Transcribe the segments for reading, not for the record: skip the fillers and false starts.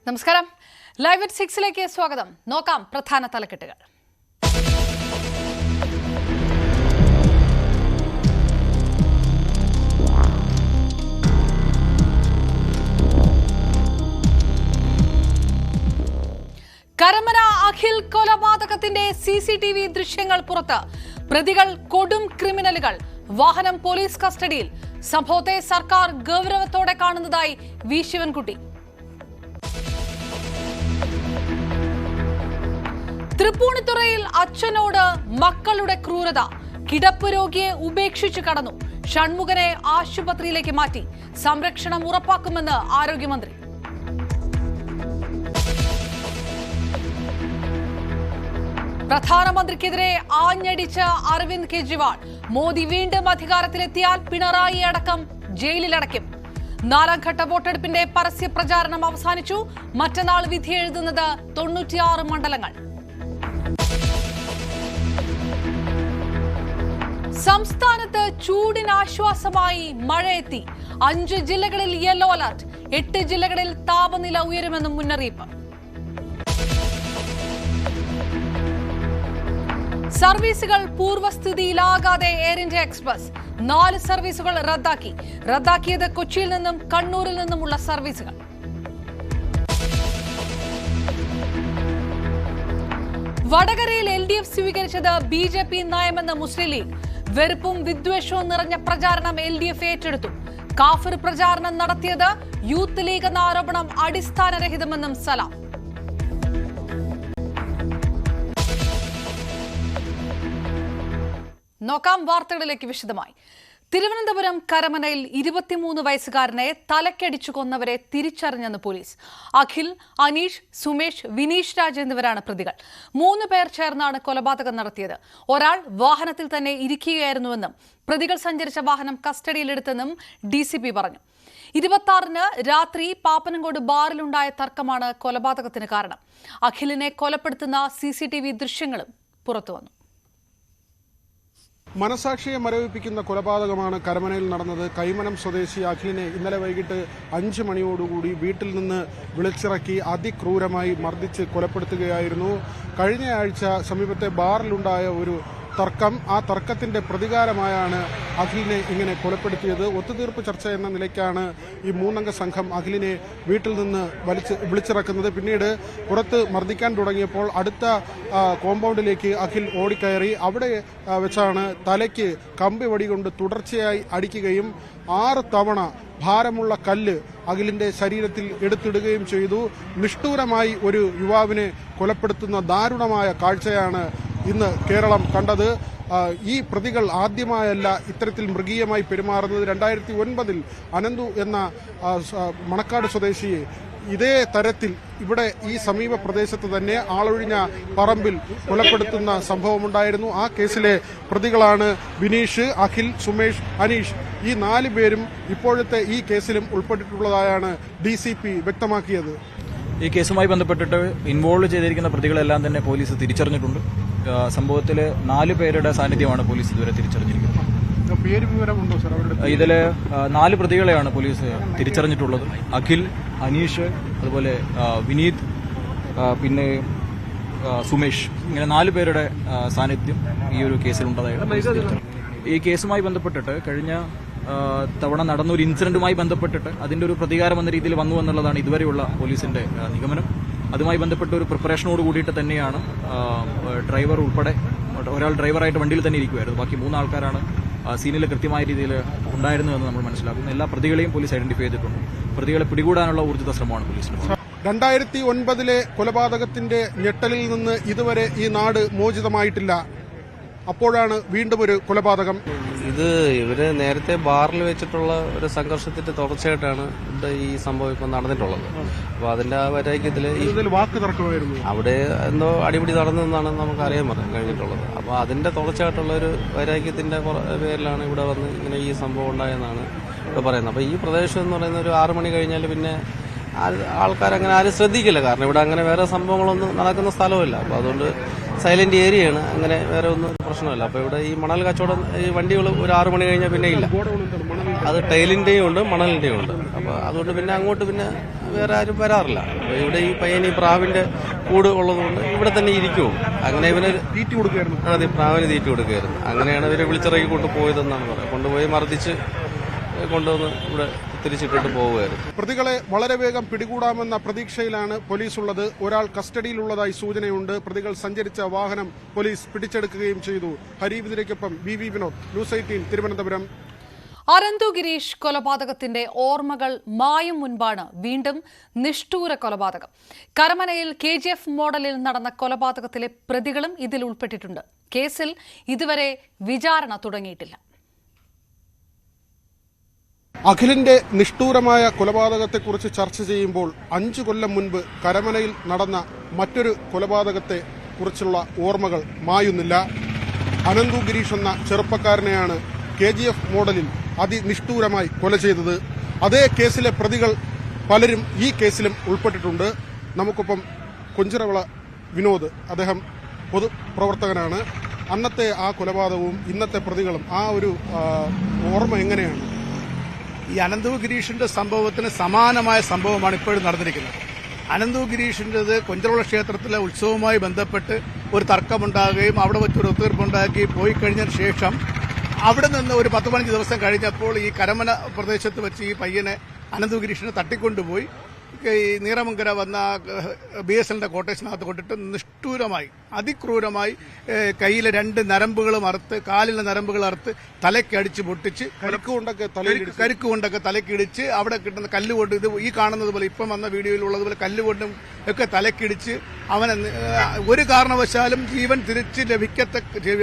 നമസ്കാരം. Live at 6ലേക്ക് സ്വാഗതം. നോക്കാം പ്രധാന തലക്കെട്ടുകൾ. കരമന അഖിൽ കൊലപാതകത്തിന്റെ CCTV ദൃശ്യങ്ങൾ പുറത്ത്. പ്രതികൾ കൊടും ക്രിമിനലുകൾ. വാഹനം പോലീസ് കസ്റ്റഡിയിൽ. സംഭവത്തെ സർക്കാർ ഗൗരവത്തോടെ കാണുന്നതായി വി ശിവൻകുട്ടി. തൃപ്പൂണിത്തുറയിൽ അച്ഛനോട് മക്കളുടെ ക്രൂരത. കിടപ്പ് രോഗിയെ ഉപേക്ഷിച്ചു കടന്നു. ഷൺമുഖനെ ആശുപത്രിയിലേക്ക് മാറ്റി. സംരക്ഷണം ഉറപ്പാക്കുമെന്ന് ആരോഗ്യമന്ത്രി. പ്രധാനമന്ത്രിക്കെതിരെ ആഞ്ഞടിച്ച അരവിന്ദ് കെജ്രിവാൾ. മോദി വീണ്ടും അധികാരത്തിലെത്തിയാൽ പിണറായി അടക്കം ജയിലിലടയ്ക്കും. 4ാം ഘട്ട വോട്ടെടുപ്പിന്റെ പരസ്യ പ്രചാരണം അവസാനിച്ചു. മറ്റന്നാൾ വിധി എഴുതുന്നത് 96 മണ്ഡലങ്ങൾ. സംസ്ഥാനത്ത് ചൂടിനാശ്വാസമായി മഴയെത്തി. 5 ജില്ലകളിൽ യെല്ലോ അലർട്ട്. 8 ജില്ലകളിൽ താപനില ഉയരുമെന്നും മുന്നറിയിപ്പ്. സർവീസുകൾ പൂർവ്വസ്ഥിതിയിലാകാതെ എയർ ഇന്ത്യ എക്സ്പ്രസ്. 4 സർവീസുകൾ റദ്ദാക്കിയത് കൊച്ചിയിൽ നിന്നും കണ്ണൂരിൽ നിന്നുമുള്ള സർവീസുകൾ. വടകരയിൽ LDF സ്വീകരിച്ചത് BJP നയമെന്ന് മുസ്ലിം ലീഗ്. വെറുപ്പും വിദ്വേഷവും നിറഞ്ഞ പ്രചാരണം LDF ഏറ്റെടുത്തു. കാഫിർ പ്രചാരണം നടത്തിയത് യൂത്ത് ലീഗ് എന്ന ആരോപണം അടിസ്ഥാനരഹിതമെന്നും സലാം. നോക്കാം വാർത്തകളിലേക്ക് വിശദമായി. തിരുവനന്തപുരം കരമനയിൽ 23 വയസ്സുകാരനെ തലക്കടിച്ചു കൊന്നവരെ തിരിച്ചറിഞ്ഞെന്ന് പോലീസ്. അഖിൽ, അനീഷ്, സുമേഷ്, വിനീഷ് രാജ് എന്നിവരാണ് പ്രതികൾ. 3 പേർ ചേർന്നാണ് കൊലപാതകം നടത്തിയത്. ഒരാൾ വാഹനത്തിൽ തന്നെ ഇരിക്കുകയായിരുന്നുവെന്നും പ്രതികൾ സഞ്ചരിച്ച വാഹനം കസ്റ്റഡിയിലെടുത്തെന്നും DCP പറഞ്ഞു. 26-ന് രാത്രി പാപ്പനംകോട് ബാറിലുണ്ടായ തർക്കമാണ് കൊലപാതകത്തിന് കാരണം. അഖിലിനെ കൊലപ്പെടുത്തുന്ന CCTV ദൃശ്യങ്ങളും പുറത്തുവന്നു. മനസാക്ഷിയെ മരവിപ്പിക്കുന്ന കൊലപാതകമാണ് കരമനയിൽ നടന്നത്. കൈമനം സ്വദേശി അഖിലിനെ ഇന്നലെ വൈകിട്ട് 5 മണിയോടുകൂടി വീട്ടിൽ നിന്ന് വിളിച്ചിറക്കി അതിക്രൂരമായി മർദ്ദിച്ച് കൊലപ്പെടുത്തുകയായിരുന്നു. കഴിഞ്ഞ ആഴ്ച സമീപത്തെ ബാറിലുണ്ടായ ഒരു തർക്കം, ആ തർക്കത്തിന്റെ പ്രതികാരമായാണ് അഖിലിനെ ഇങ്ങനെ കൊലപ്പെടുത്തിയത്. ഒത്തുതീർപ്പ് ചർച്ച എന്ന നിലയ്ക്കാണ് ഈ 3 അംഗ സംഘം അഖിലിനെ വീട്ടിൽ നിന്ന് വിളിച്ചിറക്കുന്നത്. പിന്നീട് പുറത്ത് മർദ്ദിക്കാൻ തുടങ്ങിയപ്പോൾ അടുത്ത കോമ്പൗണ്ടിലേക്ക് അഖിൽ ഓടിക്കയറി. അവിടെ വെച്ചാണ് തലയ്ക്ക് കമ്പി വടി കൊണ്ട് തുടർച്ചയായി അടിക്കുകയും 6 തവണ ഭാരമുള്ള കല്ല് അഖിലിന്റെ ശരീരത്തിൽ എടുത്തിടുകയും ചെയ്തു. നിഷ്ഠൂരമായി ഒരു യുവാവിനെ കൊലപ്പെടുത്തുന്ന ദാരുണമായ കാഴ്ചയാണ് ഇന്ന് കേരളം കണ്ടത്. ഈ പ്രതികൾ ആദ്യമായല്ല ഇത്തരത്തിൽ മൃഗീയമായി പെരുമാറുന്നത്. 2009-ൽ അനന്തു എന്ന മണക്കാട് സ്വദേശിയെ ഇതേ തരത്തിൽ ഇവിടെ ഈ സമീപ പ്രദേശത്ത് തന്നെ ആളൊഴിഞ്ഞ പറമ്പിൽ കൊലപ്പെടുത്തുന്ന സംഭവമുണ്ടായിരുന്നു. ആ കേസിലെ പ്രതികളാണ് വിനീഷ്, അഖിൽ, സുമേഷ്, അനീഷ്. ഈ 4 പേരും ഇപ്പോഴത്തെ ഈ കേസിലും ഉൾപ്പെട്ടിട്ടുള്ളതായാണ് DCP വ്യക്തമാക്കിയത്. ഈ കേസുമായി ബന്ധപ്പെട്ടിട്ട് ഇൻവോൾവ് ചെയ്തിരിക്കുന്ന പ്രതികളെല്ലാം തന്നെ പോലീസ് തിരിച്ചറിഞ്ഞിട്ടുണ്ട്. സംഭവത്തിൽ 4 പേരുടെ സാന്നിധ്യമാണ് പോലീസ് ഇതുവരെ തിരിച്ചറിഞ്ഞിരിക്കുന്നത്. ഇതിൽ 4 പ്രതികളെയാണ് പോലീസ് തിരിച്ചറിഞ്ഞിട്ടുള്ളത്. അഖിൽ, അനീഷ്, അതുപോലെ വിനീത്, പിന്നെ സുമേഷ്, ഇങ്ങനെ 4 പേരുടെ സാന്നിധ്യം ഈ ഒരു കേസിലുണ്ടതായിട്ട്. ഈ കേസുമായി ബന്ധപ്പെട്ടിട്ട് കഴിഞ്ഞ തവണ നടന്ന ഒരു ഇൻസിഡന്റുമായി ബന്ധപ്പെട്ടിട്ട് അതിന്റെ ഒരു പ്രതികാരം എന്ന രീതിയിൽ വന്നു എന്നുള്ളതാണ് ഇതുവരെയുള്ള പോലീസിന്റെ നിഗമനം. അതുമായി ബന്ധപ്പെട്ട ഒരു പ്രിപ്പറേഷനോട് കൂടിയിട്ട് തന്നെയാണ് ഡ്രൈവർ ഉൾപ്പെടെ ഒരാൾ ഡ്രൈവറായിട്ട് വണ്ടിയിൽ തന്നെ ഇരിക്കുമായിരുന്നു. ബാക്കി 3 ആൾക്കാരാണ് സീനിൽ കൃത്യമായ രീതിയിൽ ഉണ്ടായിരുന്നതെന്ന് നമ്മൾ മനസ്സിലാക്കുന്നു. എല്ലാ പ്രതികളെയും പോലീസ് ഐഡന്റിഫൈ ചെയ്തിട്ടുണ്ട്. പ്രതികളെ പിടികൂടാനുള്ള ഊർജിത ശ്രമമാണ് പോലീസിന്. 2009-ലെ കൊലപാതകത്തിന്റെ ഞെട്ടലിൽ നിന്ന് ഇതുവരെ ഈ നാട് മോചിതമായിട്ടില്ല. അപ്പോഴാണ് വീണ്ടും ഒരു കൊലപാതകം. ഇവര് നേരത്തെ ബാറിൽ വെച്ചിട്ടുള്ള ഒരു സംഘർഷത്തിന്റെ തുടർച്ചയായിട്ടാണ് ഇവിടെ ഈ സംഭവം ഇപ്പം നടന്നിട്ടുള്ളത്. അപ്പൊ അതിന്റെ ആ വൈരാഗ്യത്തില് വാക്ക് തർക്കമായിരുന്നു. അവിടെ എന്തോ അടിപിടി നടന്നെന്നാണ് നമുക്ക് അറിയാൻ കഴിഞ്ഞിട്ടുള്ളത്. അപ്പൊ അതിന്റെ തുടർച്ചയായിട്ടുള്ള ഒരു വൈരാഗ്യത്തിന്റെ പേരിലാണ് ഇവിടെ വന്ന് ഇങ്ങനെ ഈ സംഭവം ഉണ്ടായെന്നാണ് ഇവിടെ പറയുന്നത്. അപ്പൊ ഈ പ്രദേശം എന്ന് പറയുന്ന ഒരു 6 മണി കഴിഞ്ഞാൽ പിന്നെ ആൾക്കാരങ്ങനെ ആരും ശ്രദ്ധിക്കില്ല. കാരണം ഇവിടെ അങ്ങനെ വേറെ സംഭവങ്ങളൊന്നും നടക്കുന്ന സ്ഥലമില്ല. അപ്പൊ അതുകൊണ്ട് സൈലന്റ് ഏരിയയാണ്. അങ്ങനെ വേറെ ഒന്നും പ്രശ്നമല്ല. അപ്പോൾ ഇവിടെ ഈ മണൽ കച്ചവടം ഈ വണ്ടികൾ ഒരു 6 മണി കഴിഞ്ഞാൽ പിന്നെ ഇല്ല. അത് ടൈലിൻ്റെയും ഉണ്ട് മണലിൻ്റെയും ഉണ്ട്. അപ്പോൾ അതുകൊണ്ട് പിന്നെ അങ്ങോട്ട് പിന്നെ വേറെ ആരും വരാറില്ല. അപ്പോൾ ഇവിടെ ഈ പയ്യൻ ഈ പ്രാവിൻ്റെ കൂട് ഉള്ളതുകൊണ്ട് ഇവിടെ തന്നെ ഇരിക്കും. അങ്ങനെ ഇവന് തീറ്റി കൊടുക്കുകയായിരുന്നു. അതെ, പ്രാവിന് തീറ്റി കൊടുക്കുകയായിരുന്നു. അങ്ങനെയാണ് ഇവരെ വിളിച്ചിറക്കി കൊണ്ടുപോയതെന്നാണ് പറയുന്നത്. കൊണ്ടുപോയി മർദ്ദിച്ച് കൊണ്ടുവന്ന് ഇവിടെ തിരിച്ചിട്ടിട്ട് പോവുകയായിരുന്നു. പ്രതികളെ വളരെ വേഗം പിടികൂടാമെന്ന പ്രതീക്ഷയിലാണ് പോലീസ് ഉള്ളത്. ഒരാൾ കസ്റ്റഡിയിലുള്ളതായി സൂചനയുണ്ട്. പ്രതികൾ സഞ്ചരിച്ച വാഹനം പോലീസ് പിടിച്ചെടുക്കുകയും ചെയ്തു. ഹരീവിതിരയ്ക്കൊപ്പം വി വിനോദ്, ന്യൂസ് 18 തിരുവനന്തപുരം. അനന്തു ഗിരീഷ് കൊലപാതകത്തിന്റെ ഓർമ്മകൾ മായും മുൻപാണ് വീണ്ടും നിഷ്ഠൂര കൊലപാതകം. കരമനയിൽ KGF മോഡലിൽ നടന്ന കൊലപാതകത്തിലെ പ്രതികളും ഇതിൽ ഉൾപ്പെട്ടിട്ടുണ്ട്. കേസിൽ ഇതുവരെ വിചാരണ തുടങ്ങിയിട്ടില്ല. അഖിലിന്റെ നിഷ്ഠൂരമായ കൊലപാതകത്തെക്കുറിച്ച് ചർച്ച ചെയ്യുമ്പോൾ 5 കൊല്ലം മുൻപ് കരമനയിൽ നടന്ന മറ്റൊരു കൊലപാതകത്തെ കുറിച്ചുള്ള ഓർമ്മകൾ മായുന്നില്ല. അനന്തു ഗിരീഷ് എന്ന ചെറുപ്പക്കാരനെയാണ് KGF മോഡലിൽ അതിനിഷ്ഠൂരമായി കൊല ചെയ്തത്. അതേ കേസിലെ പ്രതികൾ പലരും ഈ കേസിലും ഉൾപ്പെട്ടിട്ടുണ്ട്. നമുക്കൊപ്പം കൊഞ്ചിറവിള വിനോദ്, അദ്ദേഹം പൊതുപ്രവർത്തകനാണ്. അന്നത്തെ ആ കൊലപാതകവും ഇന്നത്തെ പ്രതികളും ആ ഒരു ഓർമ്മ എങ്ങനെയാണ്? ഈ അനന്തു ഗിരീഷിന്റെ സംഭവത്തിന് സമാനമായ സംഭവമാണ് ഇപ്പോഴും നടന്നിരിക്കുന്നത്. അനന്തു ഗിരീഷിൻ്റെത് കൊഞ്ചിറവിള ക്ഷേത്രത്തിലെ ഉത്സവവുമായി ബന്ധപ്പെട്ട് ഒരു തർക്കമുണ്ടാകുകയും അവിടെ വെച്ചൊരു ഒത്തുതീർപ്പുണ്ടാക്കി പോയി കഴിഞ്ഞതിന് ശേഷം അവിടെ നിന്ന് ഒരു 10-15 ദിവസം കഴിഞ്ഞപ്പോൾ ഈ കരമന പ്രദേശത്ത് വെച്ച് ഈ പയ്യനെ അനന്തു ഗിരീഷിനെ തട്ടിക്കൊണ്ടുപോയി ഈ നീറമങ്കര വന്ന BSLന്റെ കോട്ടേഴ്സിനകത്ത് കൊണ്ടിട്ട് നിഷ്ഠൂരമായി അതിക്രൂരമായി കയ്യിലെ 2 നരമ്പുകളും അറുത്ത് കാലിലെ നരമ്പുകൾ അറുത്ത് തലയ്ക്കടിച്ച് പൊട്ടിച്ച് കരുക്ക് കൊണ്ടൊക്കെ തലക്കിടിച്ച് അവിടെ കിട്ടുന്ന കല്ലുകൊണ്ട് ഇത് ഈ കാണുന്നത് പോലെ ഇപ്പം വന്ന വീഡിയോയിൽ ഉള്ളതുപോലെ കല്ലുകൊണ്ടും ഒക്കെ തലക്കിടിച്ച് അവനെ ഒരു കാരണവശാലും ജീവൻ തിരിച്ച്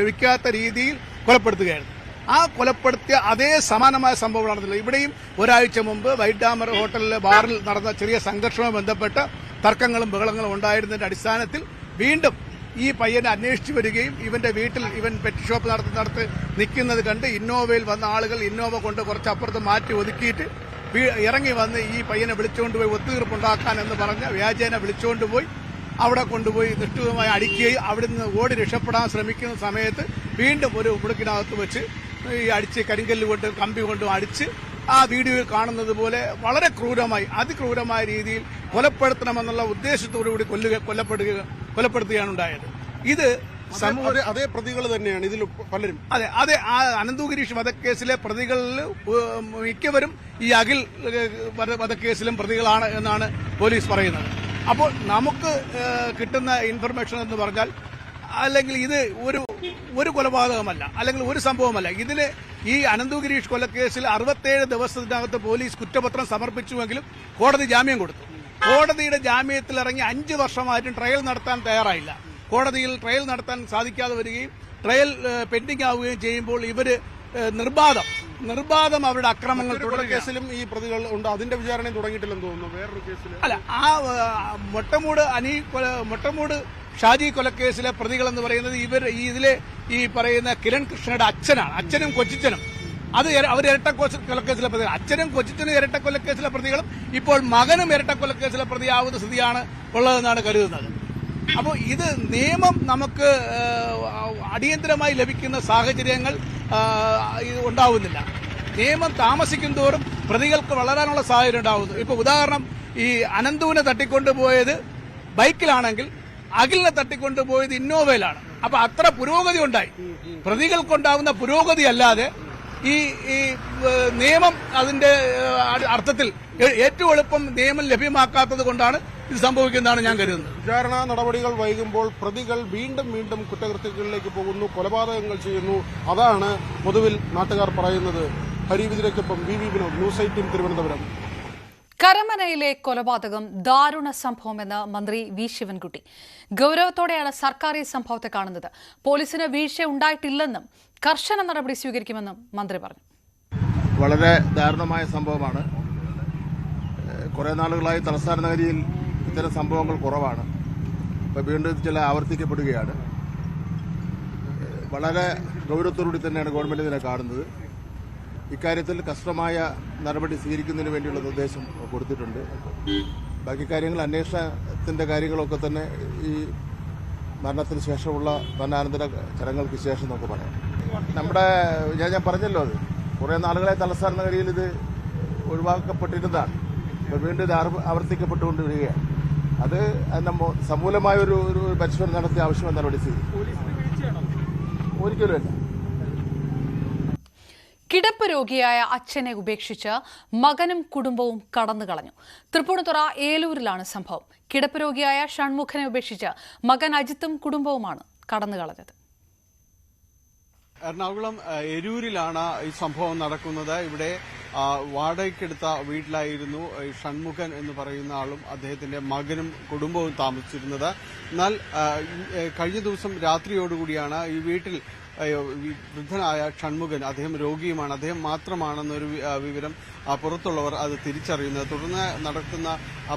ലഭിക്കാത്ത രീതിയിൽ കൊലപ്പെടുത്തുകയായിരുന്നു. ആ കൊലപ്പെടുത്തിയ അതേ സമാനമായ സംഭവം നടന്നില്ല. ഇവിടെയും ഒരാഴ്ച മുമ്പ് വൈറ്റ് ഡാമർ ഹോട്ടലിലെ ബാറിൽ നടന്ന ചെറിയ സംഘർഷവുമായി ബന്ധപ്പെട്ട് തർക്കങ്ങളും ബഹളങ്ങളും ഉണ്ടായിരുന്നതിന്റെ അടിസ്ഥാനത്തിൽ വീണ്ടും ഈ പയ്യനെ അന്വേഷിച്ചു വരികയും ഇവന്റെ വീട്ടിൽ ഇവൻ പെറ്റ് ഷോപ്പ് നടത്തി നിൽക്കുന്നത് കണ്ട് ഇന്നോവയിൽ വന്ന ആളുകൾ ഇന്നോവ കൊണ്ട് കുറച്ചപ്പുറത്ത് മാറ്റി ഒതുക്കിയിട്ട് ഇറങ്ങി വന്ന് ഈ പയ്യനെ വിളിച്ചുകൊണ്ടുപോയി ഒത്തുതീർപ്പുണ്ടാക്കാൻ എന്ന് പറഞ്ഞ വ്യാജേന വിളിച്ചുകൊണ്ടുപോയി അവിടെ കൊണ്ടുപോയി നിഷ്ഠൂരമായി അടിക്കുകയും അവിടുന്ന് ഓടി രക്ഷപ്പെടാൻ ശ്രമിക്കുന്ന സമയത്ത് വീണ്ടും ഒരു മുടുക്കിനകത്ത് വെച്ച് ഈ അടിച്ച് കരിങ്കല്ല് കൊണ്ട് കമ്പി കൊണ്ടും അടിച്ച് ആ വീഡിയോയിൽ കാണുന്നത് പോലെ വളരെ ക്രൂരമായി അതിക്രൂരമായ രീതിയിൽ കൊലപ്പെടുത്തണമെന്നുള്ള ഉദ്ദേശത്തോടുകൂടി കൊലപ്പെടുത്തുകയാണ് ഉണ്ടായത്. ഇത് അതേ പ്രതികൾ തന്നെയാണ് ഇതിൽ പലരും. അതെ ആ അനന്തു ഗിരീഷ് വധക്കേസിലെ പ്രതികളിൽ മിക്കവരും ഈ അഖിൽ വധക്കേസിലും പ്രതികളാണ് എന്നാണ് പോലീസ് പറയുന്നത്. അപ്പോൾ നമുക്ക് കിട്ടുന്ന ഇൻഫർമേഷൻ എന്ന് പറഞ്ഞാൽ അല്ലെങ്കിൽ ഇത് ഒരു കൊലപാതകമല്ല, അല്ലെങ്കിൽ ഒരു സംഭവമല്ല. ഇതിന് ഈ അനന്തു ഗിരീഷ് കൊലക്കേസിൽ 67 ദിവസത്തിനകത്ത് പോലീസ് കുറ്റപത്രം സമർപ്പിച്ചുവെങ്കിലും കോടതി ജാമ്യം കൊടുത്തു. കോടതിയുടെ ജാമ്യത്തിൽ ഇറങ്ങി 5 വർഷമായിട്ടും ട്രയൽ നടത്താൻ തയ്യാറായില്ല. കോടതിയിൽ ട്രയൽ നടത്താൻ സാധിക്കാതെ വരികയും ട്രയൽ പെൻഡിംഗ് ആവുകയും ചെയ്യുമ്പോൾ ഇവര് നിർബാധം അവരുടെ അക്രമങ്ങൾ കേസിലും ഈ പ്രതികൾ ഉണ്ട്. അതിന്റെ വിചാരണ തുടങ്ങിയിട്ടില്ലെന്ന് തോന്നുന്നു. വേറൊരു കേസിൽ അല്ല, ആ മൊട്ടമൂട് ഷാജി കൊലക്കേസിലെ പ്രതികൾ എന്ന് പറയുന്നത് ഇതിലെ ഈ പറയുന്ന കിരൺ കൃഷ്ണയുടെ അച്ഛനാണ്. അച്ഛനും കൊച്ചിച്ചനും അവർ ഇരട്ട കൊലക്കേസിലെ പ്രതികൾ. അച്ഛനും കൊച്ചിച്ചനും ഇരട്ട കൊലക്കേസിലെ പ്രതികളും ഇപ്പോൾ മകനും ഇരട്ട കൊലക്കേസിലെ പ്രതിയാവുന്ന സ്ഥിതിയാണ് ഉള്ളതെന്നാണ് കരുതുന്നത്. അപ്പോൾ ഇത് നിയമം നമുക്ക് അടിയന്തരമായി ലഭിക്കുന്ന സാഹചര്യങ്ങൾ ഉണ്ടാവുന്നില്ല. നിയമം താമസിക്കും തോറും പ്രതികൾക്ക് വളരാനുള്ള സാഹചര്യം ഉണ്ടാവുന്നു. ഇപ്പൊ ഉദാഹരണം, ഈ അനന്തുവിനെ തട്ടിക്കൊണ്ടുപോയത് ബൈക്കിലാണെങ്കിൽ അഖിലിനെ തട്ടിക്കൊണ്ടുപോയത് ഇന്നോവയിലാണ്. അപ്പൊ അത്ര പുരോഗതി ഉണ്ടായി. പ്രതികൾക്കുണ്ടാവുന്ന പുരോഗതി അല്ലാതെ ഈ നിയമം അതിന്റെ അർത്ഥത്തിൽ ഏറ്റവും എളുപ്പം നിയമം ലഭ്യമാക്കാത്തത് കൊണ്ടാണ് ഇത് സംഭവിക്കുന്നതാണ് ഞാൻ കരുതുന്നത്. വിചാരണ നടപടികൾ വൈകുമ്പോൾ പ്രതികൾ വീണ്ടും കുറ്റകൃത്യങ്ങളിലേക്ക് പോകുന്നു, കൊലപാതകങ്ങൾ ചെയ്യുന്നു. അതാണ് പൊതുവിൽ നാട്ടുകാർ പറയുന്നത്. ഹരിവിതിരയ്ക്കൊപ്പം വി വിനോദ്, ന്യൂസ് 18 തിരുവനന്തപുരം. കരമനയിലെ കൊലപാതകം ദാരുണ സംഭവമെന്ന് മന്ത്രി വി ശിവൻകുട്ടി. ഗൌരവത്തോടെയാണ് സർക്കാർ ഈ സംഭവത്തെ കാണുന്നത്. പോലീസിന് വീഴ്ച ഉണ്ടായിട്ടില്ലെന്നും കർശന നടപടി സ്വീകരിക്കുമെന്നും മന്ത്രി പറഞ്ഞു. വളരെ ദാരുണമായ സംഭവമാണ്. കുറെ നാളുകളായി തലസ്ഥാന നഗരിയിൽ ഇത്തരം സംഭവങ്ങൾ കുറവാണ്. ഇപ്പോൾ വീണ്ടും ചില ആവർത്തിക്കപ്പെടുകയാണ്. വളരെ ഗൗരവത്തോടുകൂടി തന്നെയാണ് ഗവൺമെന്റ് ഇതിനെ കാണുന്നത്. ഇക്കാര്യത്തിൽ കർശനമായ നടപടി സ്വീകരിക്കുന്നതിന് വേണ്ടിയുള്ള നിർദ്ദേശം കൊടുത്തിട്ടുണ്ട്. ബാക്കി കാര്യങ്ങൾ അന്വേഷണത്തിന്റെ കാര്യങ്ങളൊക്കെ തന്നെ ഈ മരണത്തിന് ശേഷമുള്ള മരണാനന്തര ചടങ്ങുകൾക്ക് ശേഷം നമുക്ക് പറയാം. നമ്മുടെ ഞാൻ പറഞ്ഞല്ലോ, അത് കുറേ നാളുകളെ തലസ്ഥാന നഗരിയിൽ ഇത് ഒഴിവാക്കപ്പെട്ടിരുന്നതാണ്. ഇപ്പോൾ വീണ്ടും ഇത് ആവർത്തിക്കപ്പെട്ടുകൊണ്ട് വരികയാണ്. അത് സമൂലമായ ഒരു പരിശോധന നടത്തി ആവശ്യമായ നടപടി സ്വീകരിക്കും. ഒരിക്കലുമല്ല. കിടപ്പ് രോഗിയായ അച്ഛനെ ഉപേക്ഷിച്ച് മകനും കുടുംബവും കടന്നുകളഞ്ഞു. തൃപ്പൂണിത്തുറ ഏലൂരിലാണ് സംഭവം. കിടപ്പ് രോഗിയായ ഷൺമുഖനെ ഉപേക്ഷിച്ച് മകൻ അജിത്തും കുടുംബവുമാണ് കടന്നുകളഞ്ഞത്. എറണാകുളം എരൂരിലാണ് ഈ സംഭവം നടക്കുന്നത്. ഇവിടെ വാടകയ്ക്കെടുത്ത വീട്ടിലായിരുന്നു ഷൺമുഖൻ എന്ന് പറയുന്ന ആളും അദ്ദേഹത്തിന്റെ മകനും കുടുംബവും താമസിച്ചിരുന്നത്. എന്നാൽ കഴിഞ്ഞ ദിവസം രാത്രിയോടുകൂടിയാണ് ഈ വീട്ടിൽ വൃദ്ധനായ ഷൺമുഖൻ, അദ്ദേഹം രോഗിയുമാണ്, അദ്ദേഹം മാത്രമാണെന്നൊരു വിവരം പുറത്തുള്ളവർ അത് തിരിച്ചറിയുന്നത്. തുടർന്ന് നടക്കുന്ന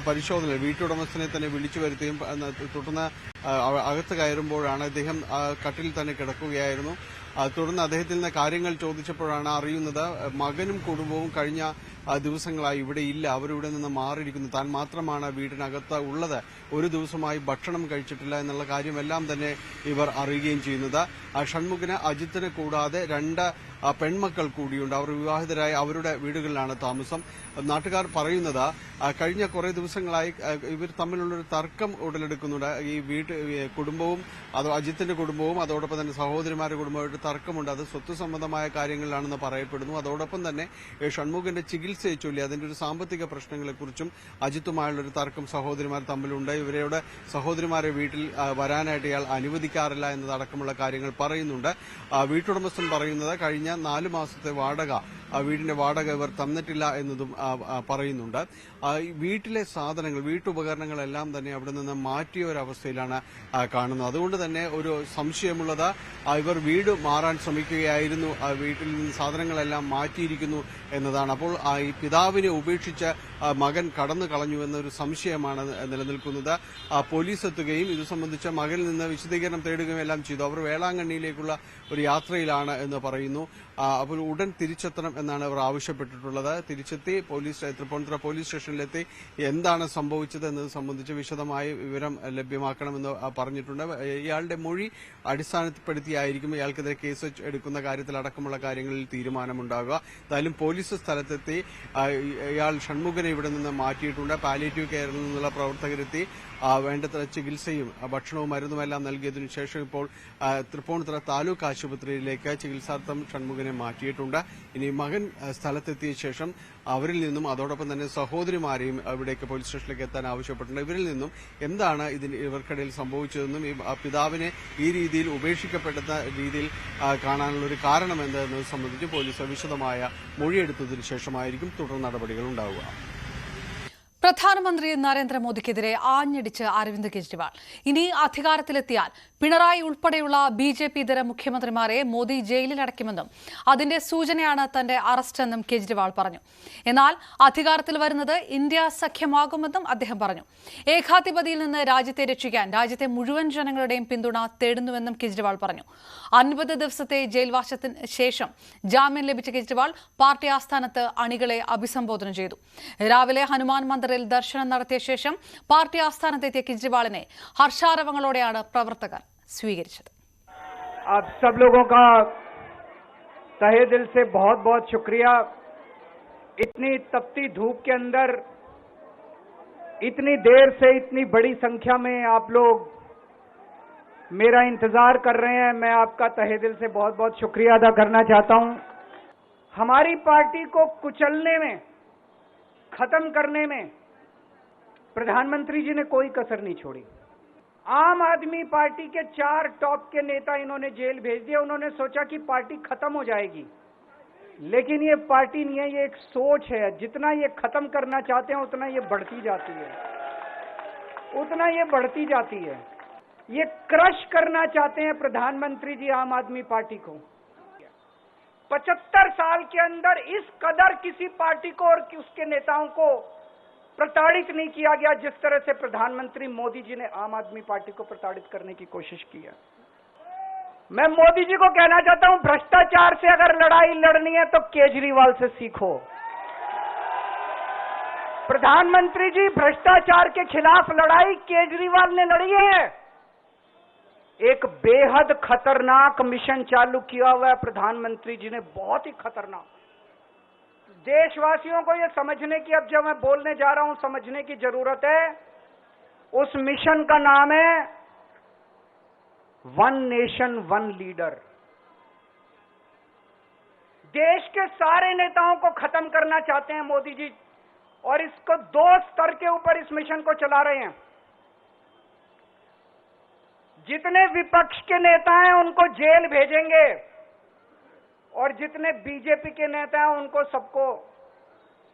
പരിശോധന വീട്ടുടമസ്ഥനെ തന്നെ വിളിച്ചു വരുത്തുകയും തുടർന്ന് അകത്ത് കയറുമ്പോഴാണ് അദ്ദേഹം കട്ടിൽ തന്നെ കിടക്കുകയായിരുന്നു. തുടർന്ന് അദ്ദേഹത്തിൽ നിന്ന് കാര്യങ്ങൾ ചോദിച്ചപ്പോഴാണ് അറിയുന്നത് മകനും കുടുംബവും കഴിഞ്ഞ ദിവസങ്ങളായി ഇവിടെ ഇല്ല, അവരിവിടെ നിന്ന് മാറിയിരിക്കുന്നു, താൻ മാത്രമാണ് വീടിനകത്ത് ഉള്ളത്, ഒരു ദിവസമായി ഭക്ഷണം കഴിച്ചിട്ടില്ല എന്നുള്ള കാര്യമെല്ലാം തന്നെ ഇവർ അറിയുകയും ചെയ്യുന്നത്. ഷൺമുഖന് അജിത്തിനെ കൂടാതെ 2 പെൺമക്കൾ കൂടിയുണ്ട്. അവർ വിവാഹിതരായ അവരുടെ വീടുകളിലാണ് താമസം. നാട്ടുകാർ പറയുന്നത് കഴിഞ്ഞ കുറേ ദിവസങ്ങളായി ഇവർ തമ്മിലുള്ളൊരു തർക്കം ഉടലെടുക്കുന്നുണ്ട്. ഈ കുടുംബവും അജിത്തിന്റെ കുടുംബവും അതോടൊപ്പം തന്നെ സഹോദരിമാരുടെ കുടുംബമായിട്ട് തർക്കമുണ്ട്. അത് സ്വത്ത് സംബന്ധമായ കാര്യങ്ങളിലാണെന്ന് പറയപ്പെടുന്നു. അതോടൊപ്പം തന്നെ ഷൺമുഖന്റെ ചികിത്സയെ ചൊല്ലി അതിന്റെ ഒരു സാമ്പത്തിക പ്രശ്നങ്ങളെക്കുറിച്ചും അജിത്തുമായുള്ളൊരു തർക്കം സഹോദരിമാർ തമ്മിലുണ്ട്. ഇവരുടെ സഹോദരിമാരെ വീട്ടിൽ വരാനായിട്ട് ഇയാൾ അനുവദിക്കാറില്ല എന്നതടക്കമുള്ള കാര്യങ്ങൾ പറയുന്നുണ്ട്. വീട്ടുടമസ്ഥൻ പറയുന്നത് കഴിഞ്ഞ 4 മാസത്തെ വീടിന്റെ വാടക ഇവർ തന്നിട്ടില്ല എന്നതും പറയുന്നുണ്ട്. വീട്ടിലെ സാധനങ്ങൾ, വീട്ടുപകരണങ്ങളെല്ലാം തന്നെ അവിടെ നിന്ന് മാറ്റിയ ഒരവസ്ഥയിലാണ് കാണുന്നത്. അതുകൊണ്ട് തന്നെ ഒരു സംശയമുള്ളത് ഇവർ വീട് മാറാൻ ശ്രമിക്കുകയായിരുന്നു, വീട്ടിൽ നിന്ന് സാധനങ്ങളെല്ലാം മാറ്റിയിരിക്കുന്നു എന്നതാണ്. അപ്പോൾ ഈ പിതാവിനെ ഉപേക്ഷിച്ച് മകൻ കടന്നു കളഞ്ഞു എന്നൊരു സംശയമാണ് നിലനിൽക്കുന്നത്. പോലീസ് എത്തുകയും ഇത് സംബന്ധിച്ച് മകനിൽ നിന്ന് വിശദീകരണം തേടുകയും എല്ലാം ചെയ്തു. അവർ വേളാങ്കണ്ണിയിലേക്കുള്ള ഒരു യാത്രയിലാണ് എന്ന് പറയുന്നു. അപ്പോൾ ഉടൻ തിരിച്ചെത്തണം എന്നാണ് അവർ ആവശ്യപ്പെട്ടിട്ടുള്ളത്. തിരിച്ചെത്തി തൃപ്പൂണിത്തുറ പോലീസ് സ്റ്റേഷനിലെത്തി എന്താണ് സംഭവിച്ചത് എന്നത് സംബന്ധിച്ച് വിശദമായ വിവരം ലഭ്യമാക്കണമെന്ന് പറഞ്ഞിട്ടുണ്ട്. ഇയാളുടെ മൊഴി അടിസ്ഥാനപ്പെടുത്തിയായിരിക്കും ഇയാൾക്കെതിരെ കേസ് എടുക്കുന്ന കാര്യത്തിൽ അടക്കമുള്ള കാര്യങ്ങളിൽ തീരുമാനമുണ്ടാകുക. എന്തായാലും പോലീസ് സ്ഥലത്തെത്തി ഇയാൾ ഷൺമുഖനെ ഇവിടെ നിന്ന് മാറ്റിയിട്ടുണ്ട്. പാലിയേറ്റീവ് കെയറിൽ നിന്നുള്ള പ്രവർത്തകരെത്തി വേണ്ടത്ര ചികിത്സയും ഭക്ഷണവും മരുന്നുമെല്ലാം നൽകിയതിനു ശേഷം ഇപ്പോൾ തൃപ്പൂണിത്തുറ താലൂക്ക് ആശുപത്രിയിലേക്ക് ചികിത്സാർത്ഥം ഷൺമുഖനെ മാറ്റിയിട്ടുണ്ട്. ഇനി മകൻ സ്ഥലത്തെത്തിയ ശേഷം അവരിൽ നിന്നും അതോടൊപ്പം തന്നെ സഹോദരിമാരെയും ഇവിടേക്ക് പോലീസ് സ്റ്റേഷനിലേക്ക് എത്താൻ ആവശ്യപ്പെട്ടിട്ടുണ്ട്. ഇവരിൽ നിന്നും എന്താണ് ഇവർക്കിടയിൽ സംഭവിച്ചതെന്നും ഈ പിതാവിനെ ഈ രീതിയിൽ ഉപേക്ഷിക്കപ്പെടുന്ന രീതിയിൽ കാണാനുള്ള ഒരു കാരണം എന്തെന്നത് സംബന്ധിച്ച് പോലീസ് വിശദമായ മൊഴിയെടുത്തതിനു ശേഷമായിരിക്കും തുടർ നടപടികൾ ഉണ്ടാവുക. പ്രധാനമന്ത്രി നരേന്ദ്രമോദിക്കെതിരെ ആഞ്ഞടിച്ച് അരവിന്ദ് കെജ്രിവാൾ. ഇനി അധികാരത്തിലെത്തിയാൽ പിണറായി ഉൾപ്പെടെയുള്ള BJP ഇതര മുഖ്യമന്ത്രിമാരെ മോദി ജയിലിലടയ്ക്കുമെന്നും അതിന്റെ സൂചനയാണ് തന്റെ അറസ്റ്റെന്നും കെജ്രിവാൾ പറഞ്ഞു. എന്നാൽ അധികാരത്തിൽ വരുന്നത് ഇന്ത്യ സഖ്യമാകുമെന്നും അദ്ദേഹം പറഞ്ഞു. ഏകാധിപതിയിൽ നിന്ന് രാജ്യത്തെ രക്ഷിക്കാൻ രാജ്യത്തെ മുഴുവൻ ജനങ്ങളുടെയും പിന്തുണ തേടുന്നുവെന്നും കെജ്രിവാൾ പറഞ്ഞു. 50 ദിവസത്തെ ജയിൽവാസത്തിന് ശേഷം ജാമ്യം ലഭിച്ച കെജ്രിവാൾ പാർട്ടി ആസ്ഥാനത്ത് അണികളെ അഭിസംബോധന ചെയ്തു. രാവിലെ ഹനുമാൻ മന്ദിറിൽ ദർശനം നടത്തിയ ശേഷം പാർട്ടി ആസ്ഥാനത്തെത്തിയ കെജ്രിവാളിനെ ഹർഷാരവങ്ങളോടെയാണ് പ്രവർത്തകർ സ്വീകരിച്ചത്. आप सब लोगों का तहे दिल से बहुत बहुत शुक्रिया. इतनी तपती धूप के अंदर इतनी देर से इतनी बड़ी संख्या में आप लोग मेरा इंतजार कर रहे हैं. मैं आपका तहे दिल से बहुत बहुत शुक्रिया अदा करना चाहता हूं. हमारी पार्टी को कुचलने में, खत्म करने में प्रधानमंत्री जी ने कोई कसर नहीं छोड़ी. आम आदमी पार्टी के 4 टॉप के नेता इन्होंने जेल भेज दिए. उन्होंने सोचा कि पार्टी खत्म हो जाएगी, लेकिन ये पार्टी नहीं है, ये एक सोच है. जितना ये खत्म करना चाहते हैं उतना ये बढ़ती जाती है, ये क्रश करना चाहते हैं प्रधानमंत्री जी आम आदमी पार्टी को. 75 साल के अंदर इस कदर किसी पार्टी को और उसके नेताओं को प्रताड़ित नहीं किया गया जिस तरह से प्रधानमंत्री मोदी जी ने आम आदमी पार्टी को प्रताड़ित करने की कोशिश की है. मैं मोदी जी को कहना चाहता हूं, भ्रष्टाचार से अगर लड़ाई लड़नी है तो केजरीवाल से सीखो. प्रधानमंत्री जी, भ्रष्टाचार के खिलाफ लड़ाई केजरीवाल ने लड़ी है. एक बेहद खतरनाक मिशन चालू किया हुआ है प्रधानमंत्री जी ने, बहुत ही खतरनाक। देशवासियों को यह समझने की, अब जब मैं बोलने जा रहा हूं, समझने की जरूरत है। उस मिशन का नाम है वन नेशन वन लीडर। देश के सारे नेताओं को खत्म करना चाहते हैं मोदी जी, और इसको 2 स्तर के ऊपर इस मिशन को चला रहे हैं। जितने विपक्ष के नेता हैं उनको जेल भेजेंगे, और जितने बीजेपी के नेता हैं उनको सबको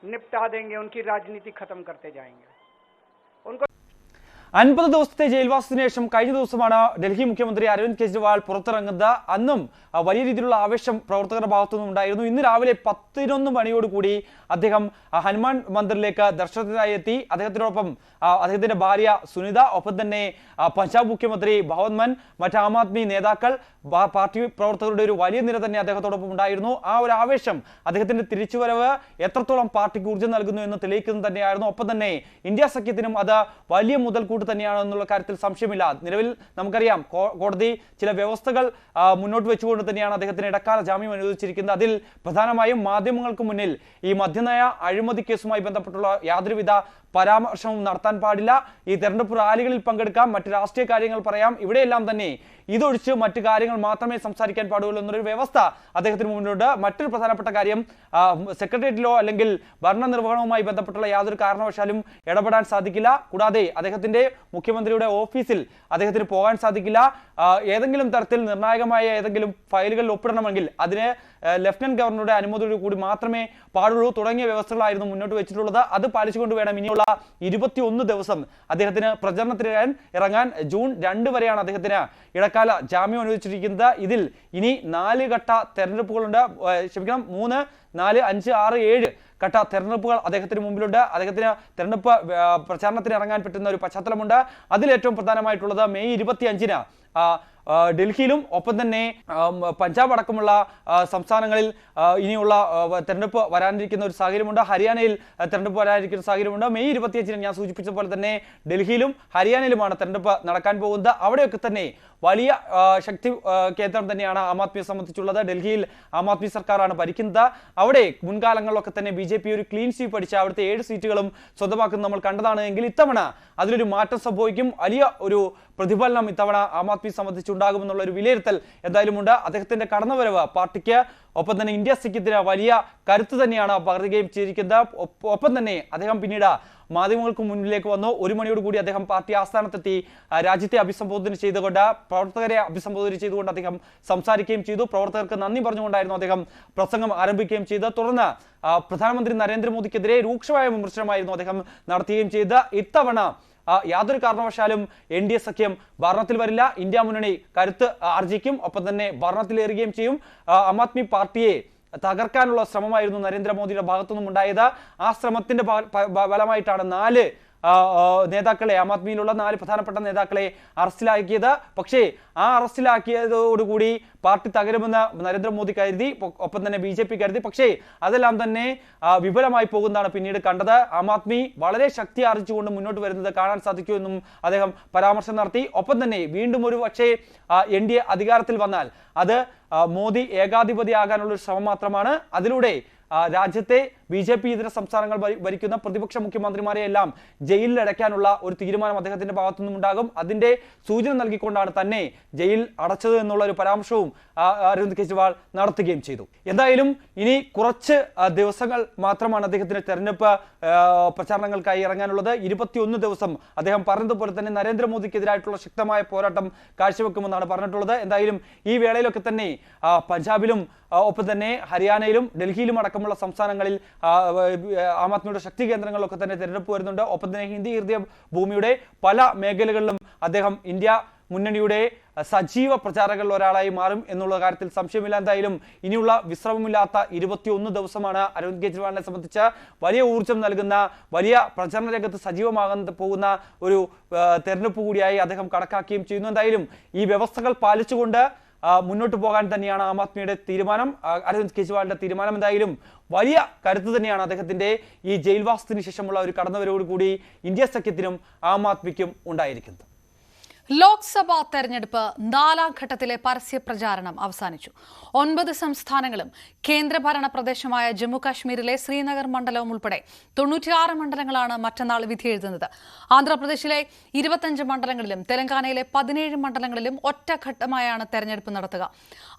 निपटा देंगे, उनकी राजनीति खत्म करते जाएंगे। 50 ദിവസത്തെ ജയിൽവാസത്തിന് ശേഷം കഴിഞ്ഞ ദിവസമാണ് ഡൽഹി മുഖ്യമന്ത്രി അരവിന്ദ് കെജ്രിവാൾ പുറത്തിറങ്ങുന്നത്. അന്നും വലിയ രീതിയിലുള്ള ആവേശം പ്രവർത്തകരുടെ ഭാഗത്തുനിന്നും ഉണ്ടായിരുന്നു. ഇന്ന് രാവിലെ 11 മണിയോടുകൂടി അദ്ദേഹം ഹനുമാൻ മന്ദിറിലേക്ക് ദർശനത്തിനായി എത്തി. അദ്ദേഹത്തിനോടൊപ്പം അദ്ദേഹത്തിന്റെ ഭാര്യ സുനിത, ഒപ്പം തന്നെ പഞ്ചാബ് മുഖ്യമന്ത്രി ഭഗവന്ത് മാൻ, മറ്റ് ആം ആദ്മി നേതാക്കൾ, പാർട്ടി പ്രവർത്തകരുടെ ഒരു വലിയ നിര തന്നെ അദ്ദേഹത്തോടൊപ്പം ഉണ്ടായിരുന്നു. ആ ഒരു ആവേശം, അദ്ദേഹത്തിന്റെ തിരിച്ചുവരവ് എത്രത്തോളം പാർട്ടിക്ക് ഊർജ്ജം നൽകുന്നു എന്ന് തെളിയിക്കുന്നത് തന്നെയായിരുന്നു. ഒപ്പം തന്നെ ഇന്ത്യ സഖ്യത്തിനും അത് വലിയ മുതൽക്കൂട്ട് തന്നെയാണ് എന്നുള്ള കാര്യത്തിൽ സംശയമില്ല. നിലവിൽ നമുക്കറിയാം കോടതി ചില വ്യവസ്ഥകൾ മുന്നോട്ട് വെച്ചുകൊണ്ട് തന്നെയാണ് അദ്ദേഹത്തിന് ഇടക്കാല ജാമ്യം അനുവദിച്ചിരിക്കുന്നത്. അതിൽ പ്രധാനമായും മാധ്യമങ്ങൾക്ക് മുന്നിൽ ഈ മദ്യനയ അഴിമതി കേസുമായി ബന്ധപ്പെട്ടുള്ള യാതൊരുവിധ പരാമർശവും നടത്താൻ പാടില്ല. ഈ തെരഞ്ഞെടുപ്പ് റാലികളിൽ പങ്കെടുക്കാം, മറ്റ് രാഷ്ട്രീയ കാര്യങ്ങൾ പറയാം, ഇവിടെയെല്ലാം തന്നെ ഇതൊഴിച്ച് മറ്റു കാര്യങ്ങൾ മാത്രമേ സംസാരിക്കാൻ പാടുള്ളൂ എന്നൊരു വ്യവസ്ഥ അദ്ദേഹത്തിന് മുന്നിലുണ്ട്. മറ്റൊരു പ്രധാനപ്പെട്ട കാര്യം, സെക്രട്ടേറിയറ്റിലോ അല്ലെങ്കിൽ ഭരണനിർവഹണവുമായി ബന്ധപ്പെട്ടുള്ള യാതൊരു കാരണവശാലും ഇടപെടാൻ സാധിക്കില്ല. കൂടാതെ അദ്ദേഹത്തിന്റെ മുഖ്യമന്ത്രിയുടെ ഓഫീസിൽ അദ്ദേഹത്തിന് പോകാൻ സാധിക്കില്ല. ഏതെങ്കിലും തരത്തിൽ നിർണായകമായ ഏതെങ്കിലും ഫയലുകളിൽ ഒപ്പിടണമെങ്കിൽ അതിന് ലഫ്റ്റനന്റ് ഗവർണറുടെ അനുമതിയോട് കൂടി മാത്രമേ പാടുള്ളൂ. തുടങ്ങിയ വ്യവസ്ഥകളായിരുന്നു മുന്നോട്ട് വെച്ചിട്ടുള്ളത്. അത് പാലിച്ചുകൊണ്ട് വേണം ഇനിയുള്ള 21 ദിവസം അദ്ദേഹത്തിന് പ്രചരണത്തിന് ഇറങ്ങാൻ. ജൂൺ 2 വരെയാണ് അദ്ദേഹത്തിന് ഇടക്കാല ജാമ്യം അനുവദിച്ചിരിക്കുന്നത്. ഇതിൽ ഇനി 4 ഘട്ട തെരഞ്ഞെടുപ്പുകളുണ്ട്. 3, 4, 5, 6, 7 ഘട്ട തെരഞ്ഞെടുപ്പുകൾ അദ്ദേഹത്തിന് മുമ്പിലുണ്ട്. അദ്ദേഹത്തിന് തെരഞ്ഞെടുപ്പ് പ്രചാരണത്തിന് ഇറങ്ങാൻ പറ്റുന്ന ഒരു പശ്ചാത്തലമുണ്ട്. അതിലേറ്റവും പ്രധാനമായിട്ടുള്ളത് മെയ് 25-ന് ഡൽഹിയിലും ഒപ്പം തന്നെ പഞ്ചാബ് അടക്കമുള്ള സംസ്ഥാനങ്ങളിൽ ഇനിയുള്ള തെരഞ്ഞെടുപ്പ് വരാനിരിക്കുന്ന ഒരു സാഹചര്യമുണ്ട്. ഹരിയാനയിൽ തെരഞ്ഞെടുപ്പ് വരാനിരിക്കുന്ന സാഹചര്യമുണ്ട്. മെയ് 25-ന് ഞാൻ സൂചിപ്പിച്ചതുപോലെ തന്നെ ഡൽഹിയിലും ഹരിയാനയിലുമാണ് തെരഞ്ഞെടുപ്പ് നടക്കാൻ പോകുന്നത്. അവിടെയൊക്കെ തന്നെ വലിയ ശക്തി കേന്ദ്രം തന്നെയാണ് ആം ആദ്മിയെ സംബന്ധിച്ചുള്ളത്. ഡൽഹിയിൽ ആം ആദ്മി സർക്കാരാണ് ഭരിക്കുന്നത്. അവിടെ മുൻകാലങ്ങളിലൊക്കെ തന്നെ BJP ഒരു ക്ലീൻ സ്വീപ്പ് അടിച്ച് അവിടുത്തെ 7 സീറ്റുകളും സ്വന്തമാക്കുന്നത് നമ്മൾ കണ്ടതാണ്. എങ്കിൽ ഇത്തവണ അതിലൊരു മാറ്റം സംഭവിക്കും. വലിയ ഒരു പ്രതിഫലനം ഇത്തവണ ആം ആദ്മിയെ സംബന്ധിച്ചുണ്ടാകുമെന്നുള്ള ഒരു വിലയിരുത്തൽ എന്തായാലും ഉണ്ട്. അദ്ദേഹത്തിന്റെ കടന്നുവരവ് പാർട്ടിക്ക് ഒപ്പം തന്നെ ഇന്ത്യ സഖ്യത്തിന് വലിയ കരുത്ത് തന്നെയാണ് പകരുകയും ചെയ്തിരിക്കുന്നത്. ഒപ്പം തന്നെ അദ്ദേഹം പിന്നീട് മാധ്യമങ്ങൾക്ക് മുന്നിലേക്ക് വന്നു. 1 മണിയോട് കൂടി അദ്ദേഹം പാർട്ടി ആസ്ഥാനത്തെത്തി രാജ്യത്തെ അഭിസംബോധന ചെയ്തുകൊണ്ട്, പ്രവർത്തകരെ അഭിസംബോധന ചെയ്തുകൊണ്ട് അദ്ദേഹം സംസാരിക്കുകയും ചെയ്തു. പ്രവർത്തകർക്ക് നന്ദി പറഞ്ഞുകൊണ്ടായിരുന്നു അദ്ദേഹം പ്രസംഗം ആരംഭിക്കുകയും ചെയ്തത്. തുടർന്ന് പ്രധാനമന്ത്രി നരേന്ദ്രമോദിക്കെതിരെ രൂക്ഷമായ വിമർശനമായിരുന്നു അദ്ദേഹം നടത്തുകയും ചെയ്തത്. ഇത്തവണ യാതൊരു കാരണവശാലും NDA സഖ്യം ഭരണത്തിൽ വരില്ല. ഇന്ത്യ മുന്നണി കരുത്ത് ആർജിക്കും, ഒപ്പം തന്നെ ഭരണത്തിലേറുകയും ചെയ്യും. ആം ആദ്മി പാർട്ടിയെ തകർക്കാനുള്ള ശ്രമമായിരുന്നു നരേന്ദ്രമോദിയുടെ ഭാഗത്തുനിന്നും ഉണ്ടായത്. ആ ശ്രമത്തിന്റെ ഫലമായിട്ടാണ് 4 നേതാക്കളെ, ആം ആദ്മിയിലുള്ള 4 പ്രധാനപ്പെട്ട നേതാക്കളെ അറസ്റ്റിലാക്കിയത്. പക്ഷേ ആ അറസ്റ്റിലാക്കിയതോടുകൂടി പാർട്ടി തകരുമെന്ന് നരേന്ദ്രമോദി കരുതി, ഒപ്പം തന്നെ BJP കരുതി. പക്ഷേ അതെല്ലാം തന്നെ വിഫലമായി പോകുന്നതാണ് പിന്നീട് കണ്ടത്. ആം ആദ്മി വളരെ ശക്തി ആർജിച്ചുകൊണ്ട് മുന്നോട്ട് വരുന്നത് കാണാൻ സാധിക്കുമെന്നും അദ്ദേഹം പരാമർശം നടത്തി. ഒപ്പം തന്നെ വീണ്ടും ഒരു പക്ഷേ NDA അധികാരത്തിൽ വന്നാൽ അത് മോദി ഏകാധിപതിയാകാനുള്ള ഒരു ശ്രമം മാത്രമാണ്. അതിലൂടെ രാജ്യത്തെ BJP ഇതര സംസ്ഥാനങ്ങൾ ഭരിക്കുന്ന പ്രതിപക്ഷ മുഖ്യമന്ത്രിമാരെ എല്ലാം ജയിലിൽ അടയ്ക്കാനുള്ള ഒരു തീരുമാനം അദ്ദേഹത്തിന്റെ ഭാഗത്തുനിന്നും ഉണ്ടാകും. അതിന്റെ സൂചന നൽകിക്കൊണ്ടാണ് തന്നെ ജയിൽ അടച്ചത് എന്നുള്ള ഒരു പരാമർശവും അരവിന്ദ് കെജ്രിവാൾ നടത്തുകയും ചെയ്തു. എന്തായാലും ഇനി കുറച്ച് ദിവസങ്ങൾ മാത്രമാണ് അദ്ദേഹത്തിന് തെരഞ്ഞെടുപ്പ് പ്രചാരണങ്ങൾക്കായി ഇറങ്ങാനുള്ളത്. 21 ദിവസം അദ്ദേഹം പറഞ്ഞതുപോലെ തന്നെ നരേന്ദ്രമോദിക്കെതിരായിട്ടുള്ള ശക്തമായ പോരാട്ടം കാഴ്ചവെക്കുമെന്നാണ് പറഞ്ഞിട്ടുള്ളത്. എന്തായാലും ഈ വേളയിലൊക്കെ തന്നെ പഞ്ചാബിലും ഒപ്പം തന്നെ ഹരിയാനയിലും ഡൽഹിയിലും അടക്കമുള്ള സംസ്ഥാനങ്ങളിൽ ആം ആദ്മിയുടെ ശക്തി കേന്ദ്രങ്ങളിലൊക്കെ തന്നെ തെരഞ്ഞെടുപ്പ് വരുന്നുണ്ട്. ഒപ്പം തന്നെ ഹിന്ദി ഹൃദയ ഭൂമിയുടെ പല മേഖലകളിലും അദ്ദേഹം ഇന്ത്യ മുന്നണിയുടെ സജീവ പ്രചാരകരിൽ ഒരാളായി മാറും എന്നുള്ള കാര്യത്തിൽ സംശയമില്ല. എന്തായാലും ഇനിയുള്ള വിശ്രമമില്ലാത്ത 21 ദിവസമാണ് അരവിന്ദ് കെജ്രിവാളിനെ സംബന്ധിച്ച് വലിയ ഊർജ്ജം നൽകുന്ന, വലിയ പ്രചരണ രംഗത്ത് സജീവമാകാൻ പോകുന്ന ഒരു തെരഞ്ഞെടുപ്പ് കൂടിയായി അദ്ദേഹം കണക്കാക്കുകയും ചെയ്യുന്നു. എന്തായാലും ഈ വ്യവസ്ഥകൾ പാലിച്ചുകൊണ്ട് മുന്നോട്ട് പോകാൻ തന്നെയാണ് ആം ആദ്മിയുടെ തീരുമാനം, അരവിന്ദ് കെജ്രിവാളിന്റെ തീരുമാനം. എന്തായാലും വലിയ കരുത്ത് തന്നെയാണ് അദ്ദേഹത്തിന്റെ ഈ ജയിൽവാസത്തിന് ശേഷമുള്ള ഒരു കടന്നുവരവോടുകൂടി ഇന്ത്യ സഖ്യത്തിനും ആം ആദ്മിക്കും ഉണ്ടായിരിക്കുന്നത്. ലോക്സഭാ തെരഞ്ഞെടുപ്പ് 4ാം ഘട്ടത്തിലെ പരസ്യ പ്രചാരണം അവസാനിച്ചു. 9 സംസ്ഥാനങ്ങളും കേന്ദ്രഭരണ പ്രദേശമായ ജമ്മുകാശ്മീരിലെ ശ്രീനഗർ മണ്ഡലവും ഉൾപ്പെടെ 96 മണ്ഡലങ്ങളാണ് മറ്റന്നാൾ വിധിയെഴുതുന്നത്. ആന്ധ്രാപ്രദേശിലെ 25 മണ്ഡലങ്ങളിലും തെലങ്കാനയിലെ 17 മണ്ഡലങ്ങളിലും ഒറ്റഘട്ടമായാണ് തെരഞ്ഞെടുപ്പ് നടത്തുക.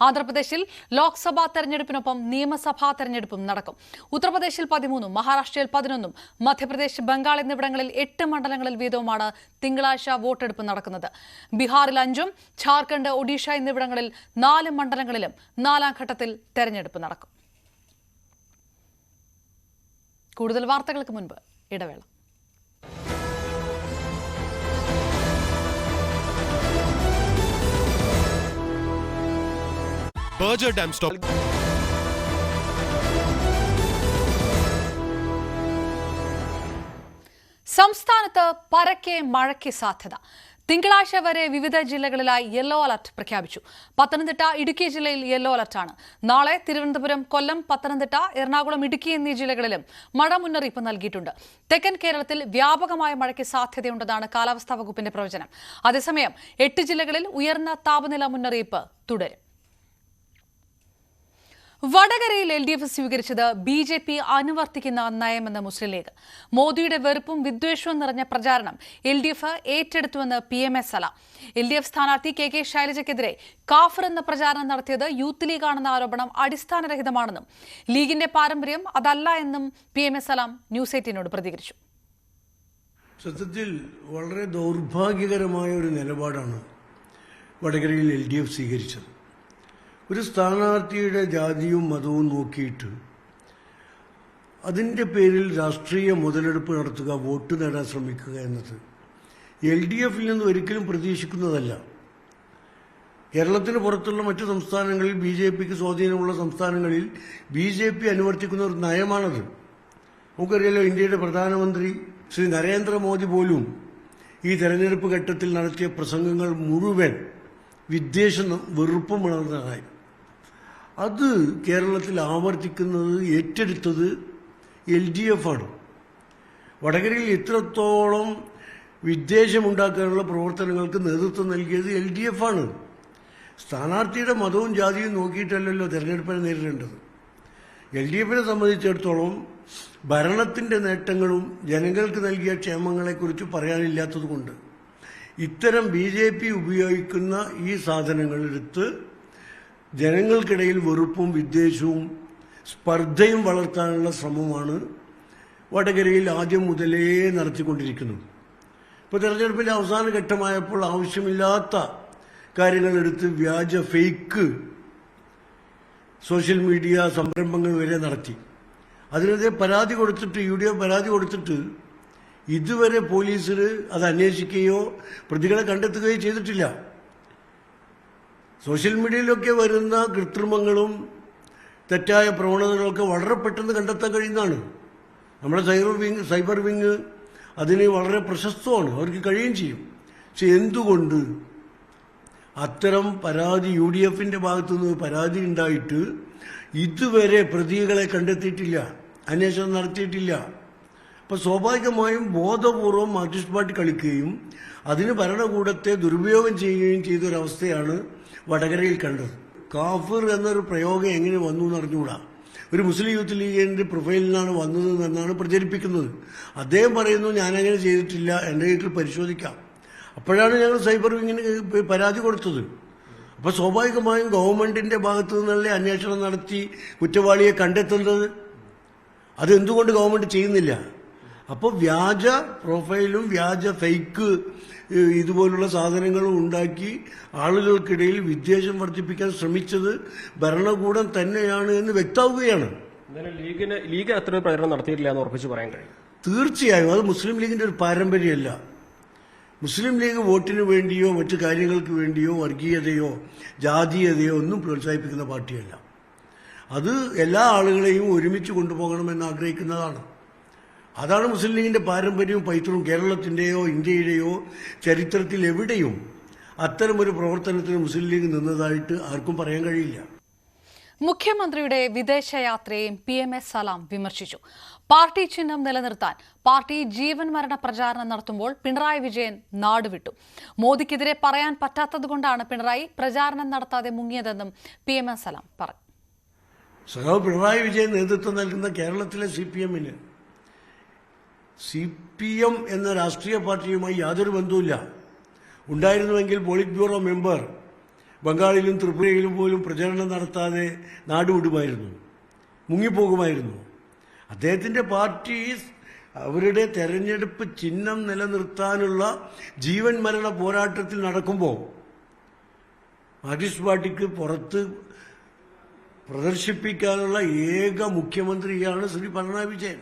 ആന്ധ്രാപ്രദേശിൽ ലോക്സഭാ തെരഞ്ഞെടുപ്പിനൊപ്പം നിയമസഭാ തെരഞ്ഞെടുപ്പും നടക്കും. ഉത്തർപ്രദേശിൽ 13, മഹാരാഷ്ട്രയിൽ 11, മധ്യപ്രദേശ്, ബംഗാൾ എന്നിവിടങ്ങളിൽ 8 മണ്ഡലങ്ങളിൽ വീതവുമാണ് തിങ്കളാഴ്ച വോട്ടെടുപ്പ് നടക്കുന്നത്. ബീഹാറിൽ 5, ഝാർഖണ്ഡ്, ഒഡീഷ എന്നിവിടങ്ങളിൽ 4 മണ്ഡലങ്ങളിലും 4ാം ഘട്ടത്തിൽ തെരഞ്ഞെടുപ്പ് നടക്കും. കൂടുതൽ വാർത്തകൾക്ക് മുൻപ് ഇടവേള. Berger dam stop. സംസ്ഥാനത്ത് പരക്കെ മഴയ്ക്ക് സാധ്യത. തിങ്കളാഴ്ച വരെ വിവിധ ജില്ലകളിലായി യെല്ലോ അലർട്ട് പ്രഖ്യാപിച്ചു. പത്തനംതിട്ട, ഇടുക്കി ജില്ലയിൽ യെല്ലോ അലർട്ടാണ്. നാളെ തിരുവനന്തപുരം, കൊല്ലം, പത്തനംതിട്ട, എറണാകുളം, ഇടുക്കി എന്നീ ജില്ലകളിലും മഴ മുന്നറിയിപ്പ് നൽകിയിട്ടുണ്ട്. തെക്കൻ കേരളത്തിൽ വ്യാപകമായ മഴയ്ക്ക് സാധ്യതയുണ്ടെന്നാണ് കാലാവസ്ഥാ വകുപ്പിന്റെ പ്രവചനം. അതേസമയം 8 ജില്ലകളിൽ ഉയർന്ന താപനില മുന്നറിയിപ്പ് തുടരും. വടകരയിൽ LDF സ്വീകരിച്ചത് BJP അനുവർത്തിക്കുന്ന നയമെന്ന് മുസ്ലിം ലീഗ്. മോദിയുടെ വെറുപ്പും വിദ്വേഷവും നിറഞ്ഞ പ്രചാരണം LDF ഏറ്റെടുത്തുവെന്ന് PMS സലാം. LDF സ്ഥാനാർത്ഥി KK ശൈലജയ്ക്കെതിരെ കാഫർ എന്ന പ്രചാരണം നടത്തിയത് യൂത്ത് ലീഗാണെന്ന ആരോപണം അടിസ്ഥാനരഹിതമാണെന്നും ലീഗിന്റെ പാരമ്പര്യം അതല്ല എന്നും PMS സലാം ന്യൂസ് 18നോട് പ്രതികരിച്ചു. സത്യത്തിൽ വളരെ ദൗർഭാഗ്യകരമായ ഒരു നിലപാടാണ് വടകരയിൽ LDF സ്വീകരിച്ചത്. ഒരു സ്ഥാനാർത്ഥിയുടെ ജാതിയും മതവും നോക്കിയിട്ട് അതിൻ്റെ പേരിൽ രാഷ്ട്രീയ മുതലെടുപ്പ് നടത്തുക, വോട്ട് നേടാൻ ശ്രമിക്കുക എന്നത് LDFിൽ നിന്ന് ഒരിക്കലും പ്രതീക്ഷിക്കുന്നതല്ല. കേരളത്തിന് പുറത്തുള്ള മറ്റു സംസ്ഥാനങ്ങളിൽ BJPക്ക് സ്വാധീനമുള്ള സംസ്ഥാനങ്ങളിൽ BJP അനുവർത്തിക്കുന്ന ഒരു നയമാണത്. നമുക്കറിയാലോ, ഇന്ത്യയുടെ പ്രധാനമന്ത്രി ശ്രീ നരേന്ദ്രമോദി പോലും ഈ തെരഞ്ഞെടുപ്പ് ഘട്ടത്തിൽ നടത്തിയ പ്രസംഗങ്ങൾ മുഴുവൻ വിദ്വേഷം, വെറുപ്പും വളർന്നതായി. അത് കേരളത്തിൽ ആവർത്തിക്കുന്നത്, ഏറ്റെടുത്തത് LDF ആണ്. വടകരയിൽ ഇത്രത്തോളം വിദ്വേഷമുണ്ടാക്കാനുള്ള പ്രവർത്തനങ്ങൾക്ക് നേതൃത്വം നൽകിയത് LDF ആണ്. സ്ഥാനാർത്ഥിയുടെ മതവും ജാതിയും നോക്കിയിട്ടല്ലല്ലോ തെരഞ്ഞെടുപ്പിനെ നേരിടേണ്ടത്. LDFിനെ സംബന്ധിച്ചിടത്തോളം ഭരണത്തിന്റെ നേട്ടങ്ങളും ജനങ്ങൾക്ക് നൽകിയ ക്ഷേമങ്ങളെക്കുറിച്ച് പറയാനില്ലാത്തതുകൊണ്ട് ഇത്തരം BJP ഉപയോഗിക്കുന്ന ഈ സാധനങ്ങളെടുത്ത് ജനങ്ങൾക്കിടയിൽ വെറുപ്പും വിദ്വേഷവും സ്പർദ്ധയും വളർത്താനുള്ള ശ്രമമാണ് വടകരയിൽ ആദ്യം മുതലേ നടത്തിക്കൊണ്ടിരിക്കുന്നത്. ഇപ്പോൾ തെരഞ്ഞെടുപ്പിന്റെ അവസാന ഘട്ടമായപ്പോൾ ആവശ്യമില്ലാത്ത കാര്യങ്ങളെടുത്ത് വ്യാജ ഫേക്ക് സോഷ്യൽ മീഡിയ സംരംഭങ്ങൾ വരെ നടത്തി. അതിനെതിരെ പരാതി കൊടുത്തിട്ട്, UDF പരാതി കൊടുത്തിട്ട് ഇതുവരെ പോലീസിൽ അത് അന്വേഷിക്കുകയോ പ്രതികളെ കണ്ടെത്തുകയോ ചെയ്തിട്ടില്ല. സോഷ്യൽ മീഡിയയിലൊക്കെ വരുന്ന കൃത്രിമങ്ങളും തെറ്റായ പ്രവണതകളൊക്കെ വളരെ പെട്ടെന്ന് കണ്ടെത്താൻ കഴിയുന്നതാണ്. നമ്മുടെ സൈബർ വിങ് അതിന് വളരെ പ്രശസ്തമാണ്, അവർക്ക് കഴിയുകയും ചെയ്യും. പക്ഷെ എന്തുകൊണ്ട് അത്തരം പരാതി UDFിന്റെ ഭാഗത്തുനിന്ന് പരാതി ഉണ്ടായിട്ട് ഇതുവരെ പ്രതികളെ കണ്ടെത്തിയിട്ടില്ല, അന്വേഷണം നടത്തിയിട്ടില്ല? അപ്പോൾ സ്വാഭാവികമായും ബോധപൂർവം മാർക്സിസ്റ്റ് പാർട്ടി കളിക്കുകയും അതിന് ഭരണകൂടത്തെ ദുരുപയോഗം ചെയ്യുകയും ചെയ്തൊരവസ്ഥയാണ് വടകരയിൽ കണ്ടത്. കാഫിർ എന്നൊരു പ്രയോഗം എങ്ങനെ വന്നു എന്നറിഞ്ഞുകൂടാ. ഒരു മുസ്ലിം യൂത്ത് ലീഗിന്റെ പ്രൊഫൈലിൽ നിന്നാണ് വന്നത് എന്നാണ് പ്രചരിപ്പിക്കുന്നത്. അദ്ദേഹം പറയുന്നു ഞാനങ്ങനെ ചെയ്തിട്ടില്ല, എൻ്റെ വീട്ടിൽ പരിശോധിക്കാം. അപ്പോഴാണ് ഞങ്ങൾ സൈബർ വിങ്ങിന് പരാതി കൊടുത്തത്. അപ്പോൾ സ്വാഭാവികമായും ഗവൺമെന്റിന്റെ ഭാഗത്തു നിന്നല്ലേ അന്വേഷണം നടത്തി കുറ്റവാളിയെ കണ്ടെത്തുന്നത്. അതെന്തുകൊണ്ട് ഗവൺമെന്റ് ചെയ്യുന്നില്ല? അപ്പോൾ വ്യാജ പ്രൊഫൈലും വ്യാജ ഫേക്ക് ഇതുപോലുള്ള സാധനങ്ങളും ഉണ്ടാക്കി ആളുകൾക്കിടയിൽ വിദ്വേഷം വർദ്ധിപ്പിക്കാൻ ശ്രമിച്ചത് ഭരണകൂടം തന്നെയാണ് എന്ന് വ്യക്തമാവുകയാണ്. ലീഗ് അത്ര പ്രചരണം നടത്തിയിട്ടില്ല എന്ന് ഉറപ്പിച്ച് പറയാൻ കഴിയും? തീർച്ചയായും അത് മുസ്ലിം ലീഗിന്റെ ഒരു പാരമ്പര്യമല്ല. മുസ്ലിം ലീഗ് വോട്ടിന് വേണ്ടിയോ മറ്റു കാര്യങ്ങൾക്ക് വേണ്ടിയോ വർഗീയതയോ ജാതീയതയോ ഒന്നും പ്രോത്സാഹിപ്പിക്കുന്ന പാർട്ടിയല്ല. അത് എല്ലാ ആളുകളെയും ഒരുമിച്ച് കൊണ്ടുപോകണമെന്ന് ആഗ്രഹിക്കുന്നതാണ്. അതാണ് മുസ്ലിം ലീഗിന്റെ പാരമ്പര്യവും പൈതൃകവും. കേരളത്തിന്റെയോ ഇന്ത്യയുടെയോ ചരിത്രത്തിൽ എവിടെയും അത്തരമൊരു പ്രവർത്തനത്തിന് മുസ്ലിം ലീഗ് നിന്നതായിട്ട് ആർക്കും പറയാൻ കഴിയില്ല. മുഖ്യമന്ത്രിയുടെ വിദേശയാത്രയെയും PMS സലാം വിമർശിച്ചു. പാർട്ടി ചിഹ്നം നിലനിർത്താൻ പാർട്ടി ജീവൻ മരണ പ്രചാരണം നടത്തുമ്പോൾ പിണറായി വിജയൻ നാടുവിട്ടു. മോദിക്കെതിരെ പറയാൻ പറ്റാത്തതുകൊണ്ടാണ് പിണറായി പ്രചാരണം നടത്താതെ മുങ്ങിയതെന്നും PMS സലാം പറഞ്ഞു. സഖാവ് പിണറായി വിജയൻ നേതൃത്വം നൽകുന്ന കേരളത്തിലെ CPM-ന് CPM എന്ന രാഷ്ട്രീയ പാർട്ടിയുമായി യാതൊരു ബന്ധവുമില്ല. ഉണ്ടായിരുന്നുവെങ്കിൽ പോളിറ്റ് ബ്യൂറോ മെമ്പർ ബംഗാളിലും ത്രിപുരയിലും പോലും പ്രചരണം നടത്താതെ നാടുവിടുമായിരുന്നു, മുങ്ങിപ്പോകുമായിരുന്നു. അദ്ദേഹത്തിൻ്റെ പാർട്ടി അവരുടെ തെരഞ്ഞെടുപ്പ് ചിഹ്നം നിലനിർത്താനുള്ള ജീവൻ മരണ പോരാട്ടത്തിൽ നടക്കുമ്പോൾ മാർക്സിസ്റ്റ് പാർട്ടിക്ക് പുറത്ത് പ്രദർശിപ്പിക്കാനുള്ള ഏക മുഖ്യമന്ത്രിയാണ് ശ്രീ പിണറായി വിജയൻ.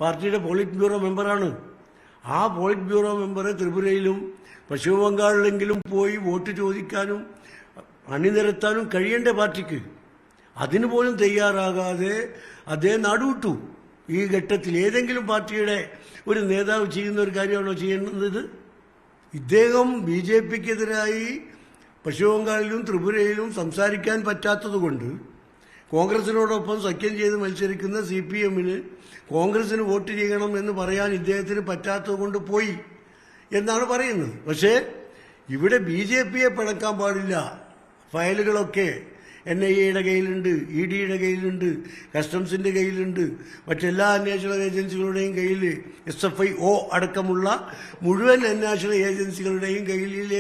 പാർട്ടിയുടെ പോളിറ്റ് ബ്യൂറോ മെമ്പറാണ്. ആ പോളിറ്റ് ബ്യൂറോ മെമ്പർ ത്രിപുരയിലും പശ്ചിമ ബംഗാളിലെങ്കിലും പോയി വോട്ട് ചോദിക്കാനും അണിനിരത്താനും കഴിയേണ്ട പാർട്ടിക്ക് അതിനു പോലും തയ്യാറാകാതെ അദ്ദേഹം നാടുവിട്ടു. ഈ ഘട്ടത്തിൽ ഏതെങ്കിലും പാർട്ടിയുടെ ഒരു നേതാവ് ചെയ്യുന്ന ഒരു കാര്യമാണോ ചെയ്യുന്നത്? ഇദ്ദേഹം BJP-ക്കെതിരായി പശ്ചിമ ബംഗാളിലും ത്രിപുരയിലും സംസാരിക്കാൻ പറ്റാത്തതുകൊണ്ട് കോൺഗ്രസിനോടൊപ്പം സഖ്യം ചെയ്ത് മത്സരിക്കുന്ന CPM-ന് കോൺഗ്രസിന് വോട്ട് ചെയ്യണം എന്ന് പറയാൻ ഇദ്ദേഹത്തിന് പറ്റാത്തതുകൊണ്ട് പോയി എന്നാണ് പറയുന്നത്. പക്ഷേ ഇവിടെ BJP-യെ പിണക്കാൻ പാടില്ല. ഫയലുകളൊക്കെ NIA-യുടെ കയ്യിലുണ്ട്, ED-യുടെ കയ്യിലുണ്ട്, കസ്റ്റംസിൻ്റെ കയ്യിലുണ്ട്, മറ്റെല്ലാ അന്വേഷണ ഏജൻസികളുടെയും കയ്യിൽ, SFIO അടക്കമുള്ള മുഴുവൻ അന്വേഷണ ഏജൻസികളുടെയും കയ്യിൽ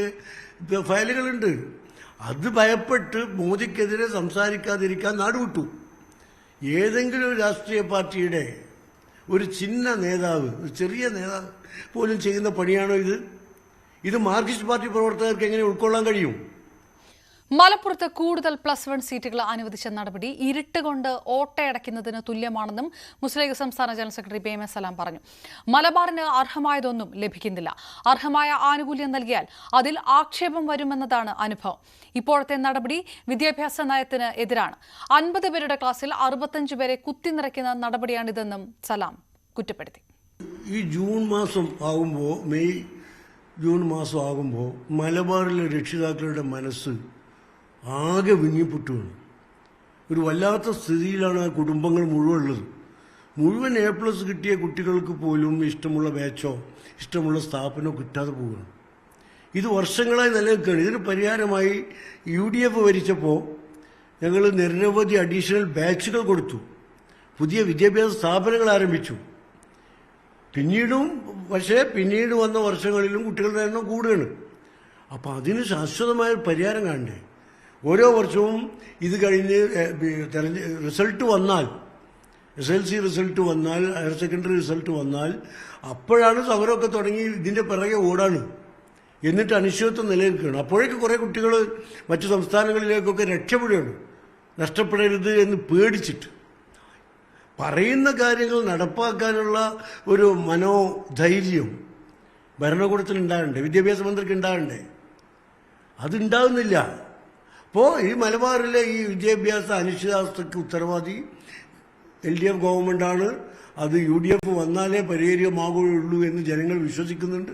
ഫയലുകളുണ്ട്. അത് ഭയപ്പെട്ട് മോദിക്കെതിരെ സംസാരിക്കാതിരിക്കാൻ നാടുവിട്ടു. ഏതെങ്കിലും ഒരു രാഷ്ട്രീയ പാർട്ടിയുടെ ഒരു ചിഹ്ന നേതാവ്, ഒരു ചെറിയ നേതാവ് പോലും ചെയ്യുന്ന പണിയാണോ ഇത്? ഇത് മാർക്സിസ്റ്റ് പാർട്ടി പ്രവർത്തകർക്ക് എങ്ങനെ ഉൾക്കൊള്ളാൻ കഴിയും? മലപ്പുറത്ത് കൂടുതൽ +1 സീറ്റുകൾ അനുവദിച്ച നടപടി ഇരുട്ട് കൊണ്ട് ഓട്ടയടയ്ക്കുന്നതിന് തുല്യമാണെന്നും മുസ്ലിം ലീഗ് സംസ്ഥാന ജനറൽ സെക്രട്ടറി PMS സലാം പറഞ്ഞു. മലബാറിന് അർഹമായതൊന്നും ലഭിക്കുന്നില്ല. അർഹമായ ആനുകൂല്യം നൽകിയാൽ അതിൽ ആക്ഷേപം വരുമെന്നതാണ് അനുഭവം. ഇപ്പോഴത്തെ നടപടി വിദ്യാഭ്യാസ നയത്തിന് എതിരാണ്. 50 പേരുടെ ക്ലാസ്സിൽ 65 പേരെ കുത്തിനിറയ്ക്കുന്ന നടപടിയാണിതെന്നും സലാം കുറ്റപ്പെടുത്തി. ഈ മെയ് ജൂൺ മാസം ആകുമ്പോൾ മലബാറിലെ രക്ഷിതാക്കളുടെ മനസ്സ് ആകെ വിങ്ങിപ്പൊട്ടുകയാണ്. ഒരു വല്ലാത്ത സ്ഥിതിയിലാണ് ആ കുടുംബങ്ങൾ മുഴുവൻ ഉള്ളത്. മുഴുവൻ A+ കിട്ടിയ കുട്ടികൾക്ക് പോലും ഇഷ്ടമുള്ള ബാച്ചോ ഇഷ്ടമുള്ള സ്ഥാപനമോ കിട്ടാതെ പോവുകയാണ്. ഇത് വർഷങ്ങളായി നിലനിൽക്കുകയാണ്. ഇതിന് പരിഹാരമായി UDF ഭരിച്ചപ്പോൾ ഞങ്ങൾ നിരവധി അഡീഷണൽ ബാച്ചുകൾ കൊടുത്തു, പുതിയ വിദ്യാഭ്യാസ സ്ഥാപനങ്ങൾ ആരംഭിച്ചു. പിന്നീട് വന്ന വർഷങ്ങളിലും കുട്ടികളുടെ എണ്ണം കൂടുകയാണ്. അപ്പം അതിന് ശാശ്വതമായ പരിഹാരം കാണണ്ടേ? ഓരോ വർഷവും ഇത് കഴിഞ്ഞ് റിസൾട്ട് വന്നാൽ, SLC റിസൾട്ട് വന്നാൽ, ഹയർ സെക്കൻഡറി റിസൾട്ട് വന്നാൽ അപ്പോഴാണ് സമരമൊക്കെ തുടങ്ങി ഇതിൻ്റെ പിറകെ ഓടാണ്. എന്നിട്ട് അനിശ്ചിതത്വം നിലനിൽക്കുകയാണ്. അപ്പോഴേക്ക് കുറേ കുട്ടികൾ മറ്റു സംസ്ഥാനങ്ങളിലേക്കൊക്കെ രക്ഷപ്പെടുകയാണ്, നഷ്ടപ്പെടരുത് എന്ന് പേടിച്ചിട്ട്. പറയുന്ന കാര്യങ്ങൾ നടപ്പാക്കാനുള്ള ഒരു മനോധൈര്യം ഭരണകൂടത്തിൽ ഉണ്ടാകണ്ടേ, വിദ്യാഭ്യാസ മന്ത്രിക്ക് ഉണ്ടാകണ്ടേ? അതുണ്ടാകുന്നില്ല. അപ്പോൾ ഈ മലബാറിലെ ഈ വിദ്യാഭ്യാസ അനിശ്ചിതാവസ്ഥയ്ക്ക് ഉത്തരവാദി LDF ഗവൺമെൻറ്റാണ്. അത് UDF വന്നാലേ പരിഹരികമാകുകയുള്ളൂ എന്ന് ജനങ്ങൾ വിശ്വസിക്കുന്നുണ്ട്.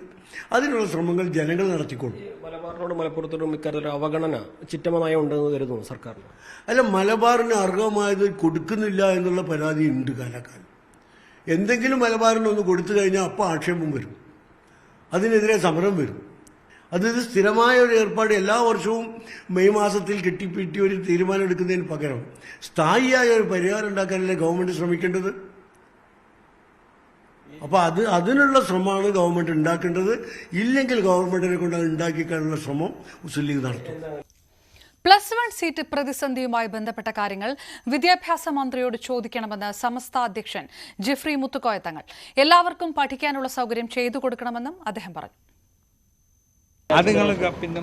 അതിനുള്ള ശ്രമങ്ങൾ ജനങ്ങൾ നടത്തിക്കൊള്ളു. മലബാറിനോട് മലപ്പുറത്തോടും ഇക്കാര്യത്തിൽ അവഗണന ചിറ്റമനയം ഉണ്ടെന്ന് കരുതുന്നു സർക്കാരിന്? അല്ല, മലബാറിന് അർഹമായത് കൊടുക്കുന്നില്ല എന്നുള്ള പരാതി ഉണ്ട് കാലക്കാലം. എന്തെങ്കിലും മലബാറിനൊന്ന് കൊടുത്തു കഴിഞ്ഞാൽ അപ്പോൾ ആക്ഷേപം വരും, അതിനെതിരെ സമരം വരും. അത് സ്ഥിരമായ ഒരു ഏർപ്പാട് എല്ലാ വർഷവും മെയ് മാസത്തിൽ കെട്ടിപ്പറ്റി ഒരു തീരുമാനം എടുക്കുന്നതിന് പകരം സ്ഥായിയായ ഒരു പരിഹാരം ഉണ്ടാക്കാനല്ലേ ഗവൺമെന്റ് ശ്രമിക്കേണ്ടത്? അപ്പോൾ അതിനുള്ള ശ്രമമാണ് ഗവൺമെന്റ് ഉണ്ടാക്കേണ്ടത്. ഇല്ലെങ്കിൽ ഗവൺമെന്റിനെ കൊണ്ട് അത് ഉണ്ടാക്കിക്കാനുള്ള ശ്രമം മുസ്ലിം ലീഗ് നടത്തും. +1 സീറ്റ് പ്രതിസന്ധിയുമായി ബന്ധപ്പെട്ട കാര്യങ്ങൾ വിദ്യാഭ്യാസ മന്ത്രിയോട് ചോദിക്കണമെന്ന് സമസ്ത അധ്യക്ഷൻ ജിഫ്രി മുത്തുക്കോയ തങ്ങൾ. എല്ലാവർക്കും പഠിക്കാനുള്ള സൗകര്യം ചെയ്തു കൊടുക്കണമെന്നും അദ്ദേഹം പറഞ്ഞു. അത് നിങ്ങൾ പിന്നെ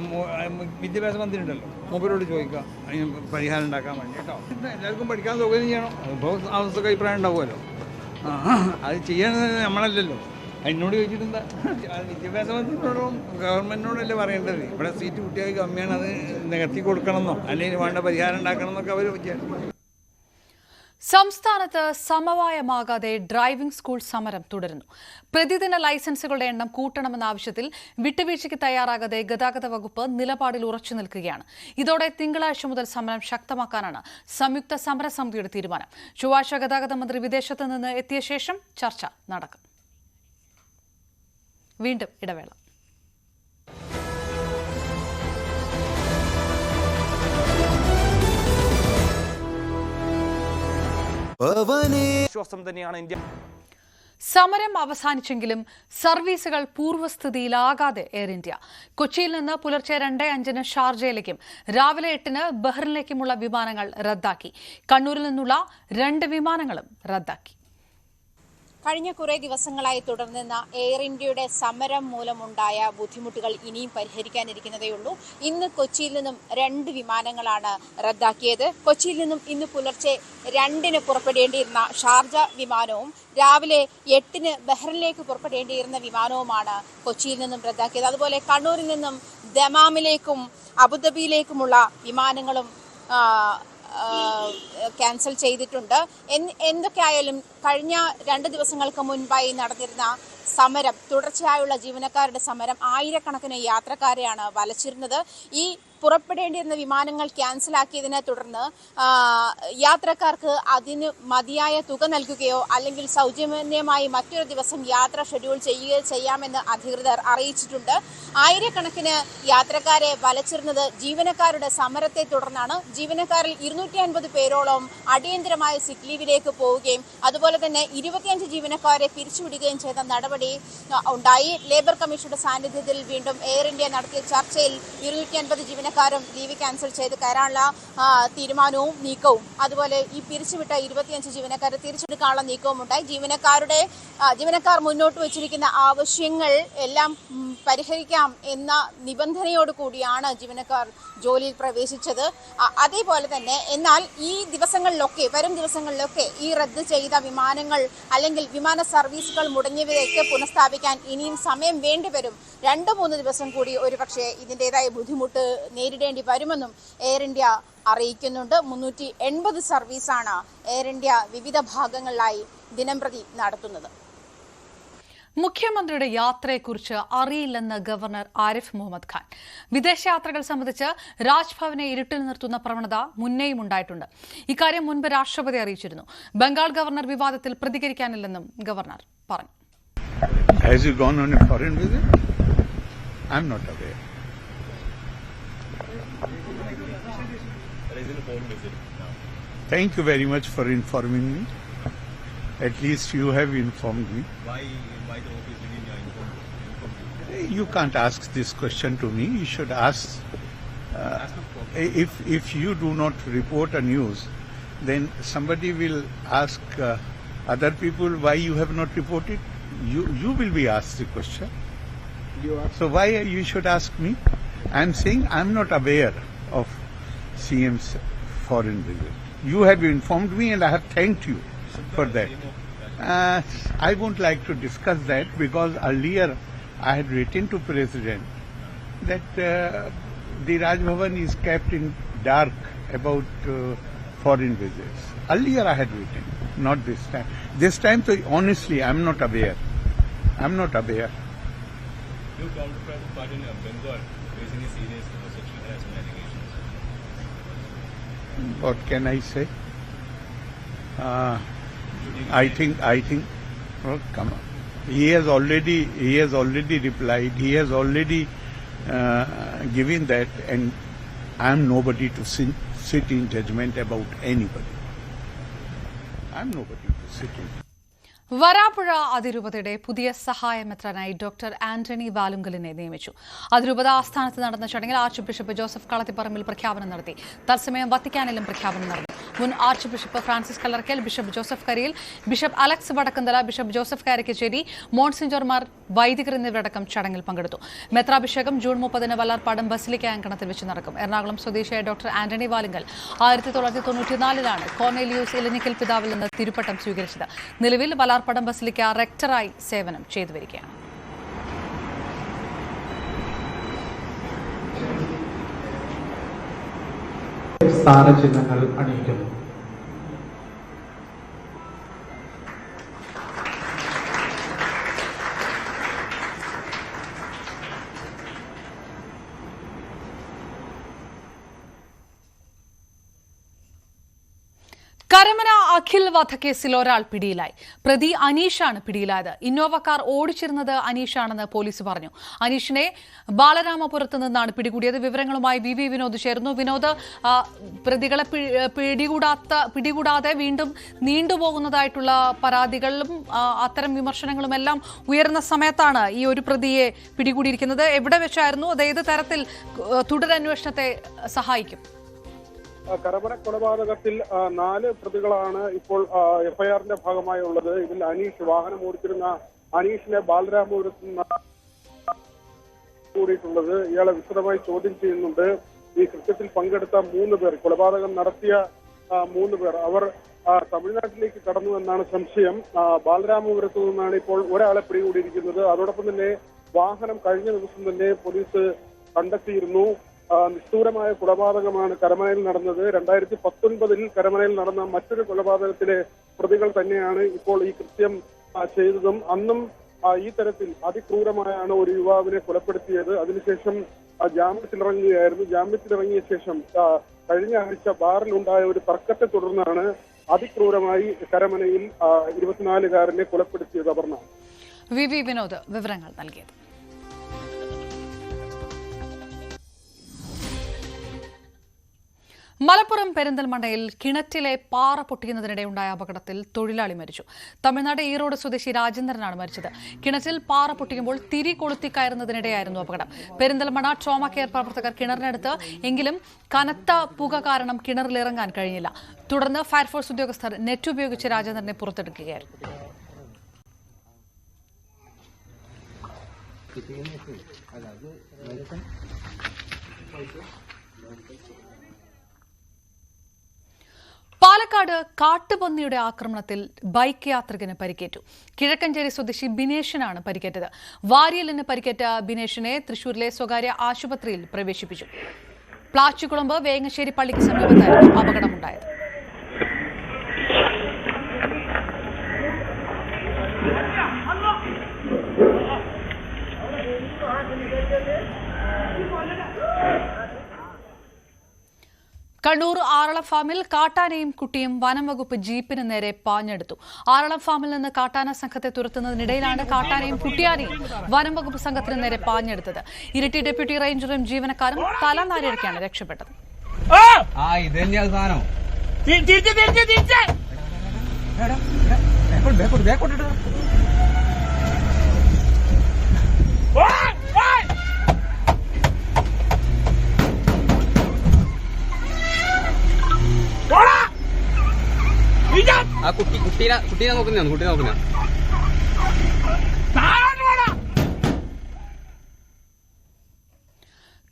വിദ്യാഭ്യാസ മന്ത്രി ഉണ്ടല്ലോ, മൂപ്പരോട് ചോദിക്കുക, അതിന് പരിഹാരം ഉണ്ടാക്കാൻ വേണ്ടി കേട്ടോ. എല്ലാവർക്കും പഠിക്കാൻ സൗകര്യം ചെയ്യണം. അതിപ്പോൾ അവസ്ഥക്ക് അഭിപ്രായം ഉണ്ടാവുമല്ലോ. അത് ചെയ്യണത് നമ്മളല്ലല്ലോ. എന്നോട് ചോദിച്ചിട്ടെന്താ? വിദ്യാഭ്യാസ മന്ത്രിയോടും ഗവൺമെന്റിനോടല്ലേ പറയേണ്ടത്. ഇവിടെ സീറ്റ് കുട്ടികൾക്ക് കമ്മിയാണ്, അത് നികത്തി കൊടുക്കണമെന്നോ അല്ലെങ്കിൽ വേണ്ട പരിഹാരം ഉണ്ടാക്കണം എന്നൊക്കെ അവർ വിചാരിക്കും. സംസ്ഥാനത്ത് സമവായമാകാതെ ഡ്രൈവിംഗ് സ്കൂൾ സമരം തുടരുന്നു. പ്രതിദിന ലൈസൻസുകളുടെ എണ്ണം കൂട്ടണമെന്ന ആവശ്യത്തിൽ വിട്ടുവീഴ്ചയ്ക്ക് തയ്യാറാകാതെ ഗതാഗത വകുപ്പ് നിലപാടിൽ ഉറച്ചു നിൽക്കുകയാണ്. ഇതോടെ തിങ്കളാഴ്ച മുതൽ സമരം ശക്തമാക്കാനാണ് സംയുക്ത സമരസമിതിയുടെ തീരുമാനം. ചൊവ്വാഴ്ച ഗതാഗത മന്ത്രി വിദേശത്ത് നിന്ന് എത്തിയ ശേഷം ചർച്ച നടക്കും. വീണ്ടും ഇടവേള. വിശ്വാസം തന്നെയാണ് ഇന്ത്യ. സമരം അവസാനിച്ചെങ്കിലും സർവീസുകൾ പൂർവ്വസ്ഥിതിയിലാകാതെ എയർ ഇന്ത്യ. കൊച്ചിയിൽ നിന്ന് പുലർച്ചെ 2:05 ഷാർജയിലേക്കും രാവിലെ 8 ബഹ്റിനിലേക്കുമുള്ള വിമാനങ്ങൾ റദ്ദാക്കി. കണ്ണൂരിൽ നിന്നുള്ള 2 വിമാനങ്ങളും റദ്ദാക്കി. കഴിഞ്ഞ കുറേ ദിവസങ്ങളായി തുടർന്നിരുന്ന എയർ ഇന്ത്യയുടെ സമരം മൂലമുണ്ടായ ബുദ്ധിമുട്ടുകൾ ഇനിയും പരിഹരിക്കാനിരിക്കുന്നതേയുള്ളൂ. ഇന്ന് കൊച്ചിയിൽ നിന്നും 2 വിമാനങ്ങളാണ് റദ്ദാക്കിയത്. കൊച്ചിയിൽ നിന്നും ഇന്ന് പുലർച്ചെ 2 പുറപ്പെടേണ്ടിയിരുന്ന ഷാർജ വിമാനവും രാവിലെ 8 ബഹ്റിനിലേക്ക് പുറപ്പെടേണ്ടിയിരുന്ന വിമാനവുമാണ് കൊച്ചിയിൽ നിന്നും റദ്ദാക്കിയത്. അതുപോലെ കണ്ണൂരിൽ നിന്നും ദമാമിലേക്കും അബുദാബിയിലേക്കുമുള്ള വിമാനങ്ങളും ക്യാൻസൽ ചെയ്തിട്ടുണ്ട്. എന്തൊക്കെയായാലും കഴിഞ്ഞ 2 ദിവസങ്ങൾക്ക് മുൻപായി നടന്നിരുന്ന സമരം, തുടർച്ചയായുള്ള ജീവനക്കാരുടെ സമരം ആയിരക്കണക്കിന് യാത്രക്കാരെയാണ് വലച്ചിരുന്നത്. ഈ പുറപ്പെടേണ്ടിയിരുന്ന വിമാനങ്ങൾ ക്യാൻസലാക്കിയതിനെ തുടർന്ന് യാത്രക്കാർക്ക് അതിന് മതിയായ തുക നൽകുകയോ അല്ലെങ്കിൽ സൗജന്യമായി മറ്റൊരു ദിവസം യാത്ര ഷെഡ്യൂൾ ചെയ്യുകയോ ചെയ്യാമെന്ന് അധികൃതർ അറിയിച്ചിട്ടുണ്ട്. ആയിരക്കണക്കിന് യാത്രക്കാരെ വലച്ചിരുന്നത് ജീവനക്കാരുടെ സമരത്തെ തുടർന്നാണ്. ജീവനക്കാരിൽ 250 പേരോളം അടിയന്തരമായ സിക്ക് ലീവിലേക്ക് പോവുകയും അതുപോലെ തന്നെ 25 ജീവനക്കാരെ പിരിച്ചുവിടുകയും ചെയ്ത നടപടി ഉണ്ടായി. ലേബർ കമ്മീഷന്റെ സാന്നിധ്യത്തിൽ വീണ്ടും എയർ ഇന്ത്യ നടത്തിയ ചർച്ചയിൽ 250 ജീവനക്കാരും ലീവ് ക്യാൻസൽ ചെയ്ത് കയറാനുള്ള തീരുമാനവും നീക്കവും, അതുപോലെ ഈ പിരിച്ചുവിട്ട 25 ജീവനക്കാരെ തിരിച്ചെടുക്കാനുള്ള നീക്കവും ഉണ്ടായി. ജീവനക്കാർ മുന്നോട്ട് വെച്ചിരിക്കുന്ന ആവശ്യങ്ങൾ എല്ലാം പരിഹരിക്കാം എന്ന നിബന്ധനയോട് കൂടിയാണ് ജീവനക്കാർ ജോലിയിൽ പ്രവേശിച്ചത്. അതേപോലെ തന്നെ എന്നാൽ ഈ ദിവസങ്ങളിലൊക്കെ, വരും ദിവസങ്ങളിലൊക്കെ ഈ റദ്ദ് ചെയ്ത വിമാനങ്ങൾ അല്ലെങ്കിൽ വിമാന സർവീസുകൾ മുടങ്ങിയവയൊക്കെ പുനഃസ്ഥാപിക്കാൻ ഇനിയും സമയം വേണ്ടിവരും. 2-3 ദിവസം കൂടി ഒരുപക്ഷെ ഇതിൻ്റെതായ ബുദ്ധിമുട്ട് നേരിടേണ്ടി വരുമെന്നും എയർ ഇന്ത്യ അറിയിക്കുന്നുണ്ട്. 380 സർവീസാണ് എയർ ഇന്ത്യ വിവിധ ഭാഗങ്ങളിലായി ദിനംപ്രതി നടത്തുന്നത്. മുഖ്യമന്ത്രിയുടെ യാത്രയെക്കുറിച്ച് അറിയില്ലെന്ന് ഗവർണർ ആരിഫ് മുഹമ്മദ് ഖാൻ. വിദേശയാത്രകൾ സംബന്ധിച്ച് രാജ്ഭവനെ ഇരുട്ടിൽ നിർത്തുന്ന പ്രവണത മുന്നേയും ഉണ്ടായിട്ടുണ്ട്. ഇക്കാര്യം മുൻപ് രാഷ്ട്രപതി അറിയിച്ചിരുന്നു. ബംഗാൾ ഗവർണർ വിവാദത്തിൽ പ്രതികരിക്കാനില്ലെന്നും ഗവർണർ പറഞ്ഞു. Has he gone on a foreign visit? I'm not aware. Thank you very much for informing me. At least you have informed me. Why the office didn't inform you? You can't ask this question to me. You should ask. If you do not report a news, then somebody will ask other people why you have not reported. You will be asked the question. So why you should ask me? I'm saying I'm not aware of CM's foreign visit. You have informed me and I have thanked you for that. I won't like to discuss that because earlier I had written to President that the Raj Bhavan is kept in dark about foreign visits. Earlier I had written, not this time. This time, so honestly, I'm not aware. I'm not aware. You counterpart party in Bengal raising a serious sexual harassment allegations. What can I say? I think. Oh, come on. He has already replied. He has already given that, and I am nobody to sit in judgment about anybody. I am nobody to sit in. Varapuzha അതിരൂപതയുടെ പുതിയ സഹായ മെത്രാനായി doctor Antony വാലുങ്കലിനെ നിയമിച്ചു. അതിരൂപത ആസ്ഥാനത്ത് നടന്ന ചടങ്ങിൽ arch bishop Joseph Kalathiparambil പ്രഖ്യാപനം നടത്തി. തത്സമയം വത്തിക്കാനിലും പ്രഖ്യാപനം നടന്നു. മുൻ archbishop Francis Kallarakkal, bishop Joseph Kariyil, bishop Alex Vadakkumthala, bishop Joseph Karakkassery, മോൺസിഞ്ചർമാർ, വൈദികർ എന്നിവരടക്കം ചടങ്ങിൽ പങ്കെടുത്തു. മെത്രാഭിഷേകം ജൂൺ 30 വല്ലാർപാടം ബസിലിക്ക അങ്കണത്തിൽ വെച്ച് നടക്കും. എറണാകുളം സ്വദേശിയായ ഡോക്ടർ ആന്റണി വാലുങ്കൽ 1994 കോർണേലിയൂസ് ഇലഞ്ഞിക്കൽ പിതാവിൽ നിന്ന് തിരുപ്പട്ടം സ്വീകരിച്ചത്. നിലവിൽ വല്ലാർപാടം ബസിലിക്ക റെക്ടറായി സേവനം ചെയ്തു വരികയാണ്. സ്ഥാനചിഹ്നങ്ങൾ അണിയിക്കുന്നു. അഖിൽ വധക്കേസിൽ ഒരാൾ പിടിയിലായി. പ്രതി അനീഷാണ് പിടിയിലായത്. ഇന്നോവ കാർ ഓടിച്ചിരുന്നത് അനീഷാണെന്ന് പോലീസ് പറഞ്ഞു. അനീഷിനെ ബാലരാമപുരത്ത് നിന്നാണ് പിടികൂടിയത്. വിവരങ്ങളുമായി വി വിനോദ് ചേർന്നു. വിനോദ്, പ്രതികളെ പിടികൂടാതെ വീണ്ടും നീണ്ടുപോകുന്നതായിട്ടുള്ള പരാതികളും അത്തരം വിമർശനങ്ങളും എല്ലാം ഉയർന്ന സമയത്താണ് ഈ ഒരു പ്രതിയെ പിടികൂടിയിരിക്കുന്നത്. എവിടെ വെച്ചായിരുന്നു? അത് ഏത് തരത്തിൽ തുടരന്വേഷണത്തെ സഹായിക്കും? കരമന കൊലപാതകത്തിൽ 4 പ്രതികളാണ് ഇപ്പോൾ എഫ്ഐആറിന്റെ ഭാഗമായി ഉള്ളത്. ഇതിൽ അനീഷ്, വാഹനം ഓടിച്ചിരുന്ന അനീഷിനെ ബാലരാമപുരത്ത് നിന്ന് കൂടിയിട്ടുള്ളത്. ഇയാളെ വിശദമായി ചോദ്യം ചെയ്യുന്നുണ്ട്. ഈ കൃത്യത്തിൽ പങ്കെടുത്ത 3 പേർ, കൊലപാതകം നടത്തിയ 3 പേർ, അവർ തമിഴ്നാട്ടിലേക്ക് കടന്നു എന്നാണ് സംശയം. ബാലരാമപുരത്ത് നിന്നാണ് ഇപ്പോൾ ഒരാളെ പിടികൂടിയിരിക്കുന്നത്. അതോടൊപ്പം തന്നെ വാഹനം കഴിഞ്ഞ ദിവസം തന്നെ പോലീസ് കണ്ടെത്തിയിരുന്നു. നിഷ്ഠൂരമായ കൊലപാതകമാണ് കരമനയിൽ നടന്നത്. 2019 കരമനയിൽ നടന്ന മറ്റൊരു കൊലപാതകത്തിലെ പ്രതികൾ തന്നെയാണ് ഇപ്പോൾ ഈ കൃത്യം ചെയ്തതും. അന്നും ഈ തരത്തിൽ അതിക്രൂരമായാണ് ഒരു യുവാവിനെ കൊലപ്പെടുത്തിയത്. അതിനുശേഷം ജാമ്യത്തിലിറങ്ങുകയായിരുന്നു. ജാമ്യത്തിലിറങ്ങിയ ശേഷം കഴിഞ്ഞ ആഴ്ച ബാറിലുണ്ടായ ഒരു തർക്കത്തെ തുടർന്നാണ് അതിക്രൂരമായി കരമനയിൽ 24-കാരനെ കൊലപ്പെടുത്തിയത്. അപർണ. വി വിനോദ് വിവരങ്ങൾ നൽകിയത്. മലപ്പുറം പെരിന്തൽമണ്ണയിൽ കിണറ്റിലെ പാറ പൊട്ടിക്കുന്നതിനിടെ ഉണ്ടായ അപകടത്തിൽ തൊഴിലാളി മരിച്ചു. തമിഴ്നാട് ഈറോഡ് സ്വദേശി രാജേന്ദ്രനാണ് മരിച്ചത്. കിണറ്റിൽ പാറ പൊട്ടിക്കുമ്പോൾ തിരി കൊളുത്തി കയറുന്നതിനിടെയായിരുന്നു അപകടം. പെരിന്തൽമണ്ണ ട്രോമ കെയർ പ്രവർത്തകർ കിണറിനടുത്ത് എങ്കിലും കനത്ത പുക കാരണം കിണറിലിറങ്ങാൻ കഴിഞ്ഞില്ല. തുടർന്ന് ഫയർഫോഴ്സ് ഉദ്യോഗസ്ഥർ നെറ്റ് ഉപയോഗിച്ച് രാജേന്ദ്രനെ പുറത്തെടുക്കുകയായിരുന്നു. പാലക്കാട് കാട്ടുപന്നിയുടെ ആക്രമണത്തിൽ ബൈക്ക് യാത്രികന് പരിക്കേറ്റു. കിഴക്കഞ്ചേരി സ്വദേശി ബിനേഷിനാണ് പരിക്കേറ്റത്. വാരിയലിന് പരിക്കേറ്റ ബിനേഷിനെ തൃശൂരിലെ സ്വകാര്യ ആശുപത്രിയിൽ പ്രവേശിപ്പിച്ചു. പ്ലാച്ചിക്കുളമ്പ് വേങ്ങശ്ശേരി പള്ളിക്ക് സമീപത്തായിരുന്നു അപകടമുണ്ടായത്. കണ്ണൂർ ആറളം ഫാമിൽ കാട്ടാനയും കുട്ടിയും വനം വകുപ്പ് ജീപ്പിന് നേരെ പാഞ്ഞെടുത്തു. ആറളം ഫാമിൽ നിന്ന് കാട്ടാന സംഘത്തെ തുരത്തുന്നതിനിടയിലാണ് കാട്ടാനയും കുട്ടിയാനയും വനം വകുപ്പ് സംഘത്തിന് നേരെ പാഞ്ഞെടുത്തത്. ഇരിട്ടി ഡെപ്യൂട്ടി റേഞ്ചറും ജീവനക്കാരും തലനാരിഴയ്ക്കാണ് രക്ഷപ്പെട്ടത്. കുട്ടീനെ നോക്കുന്ന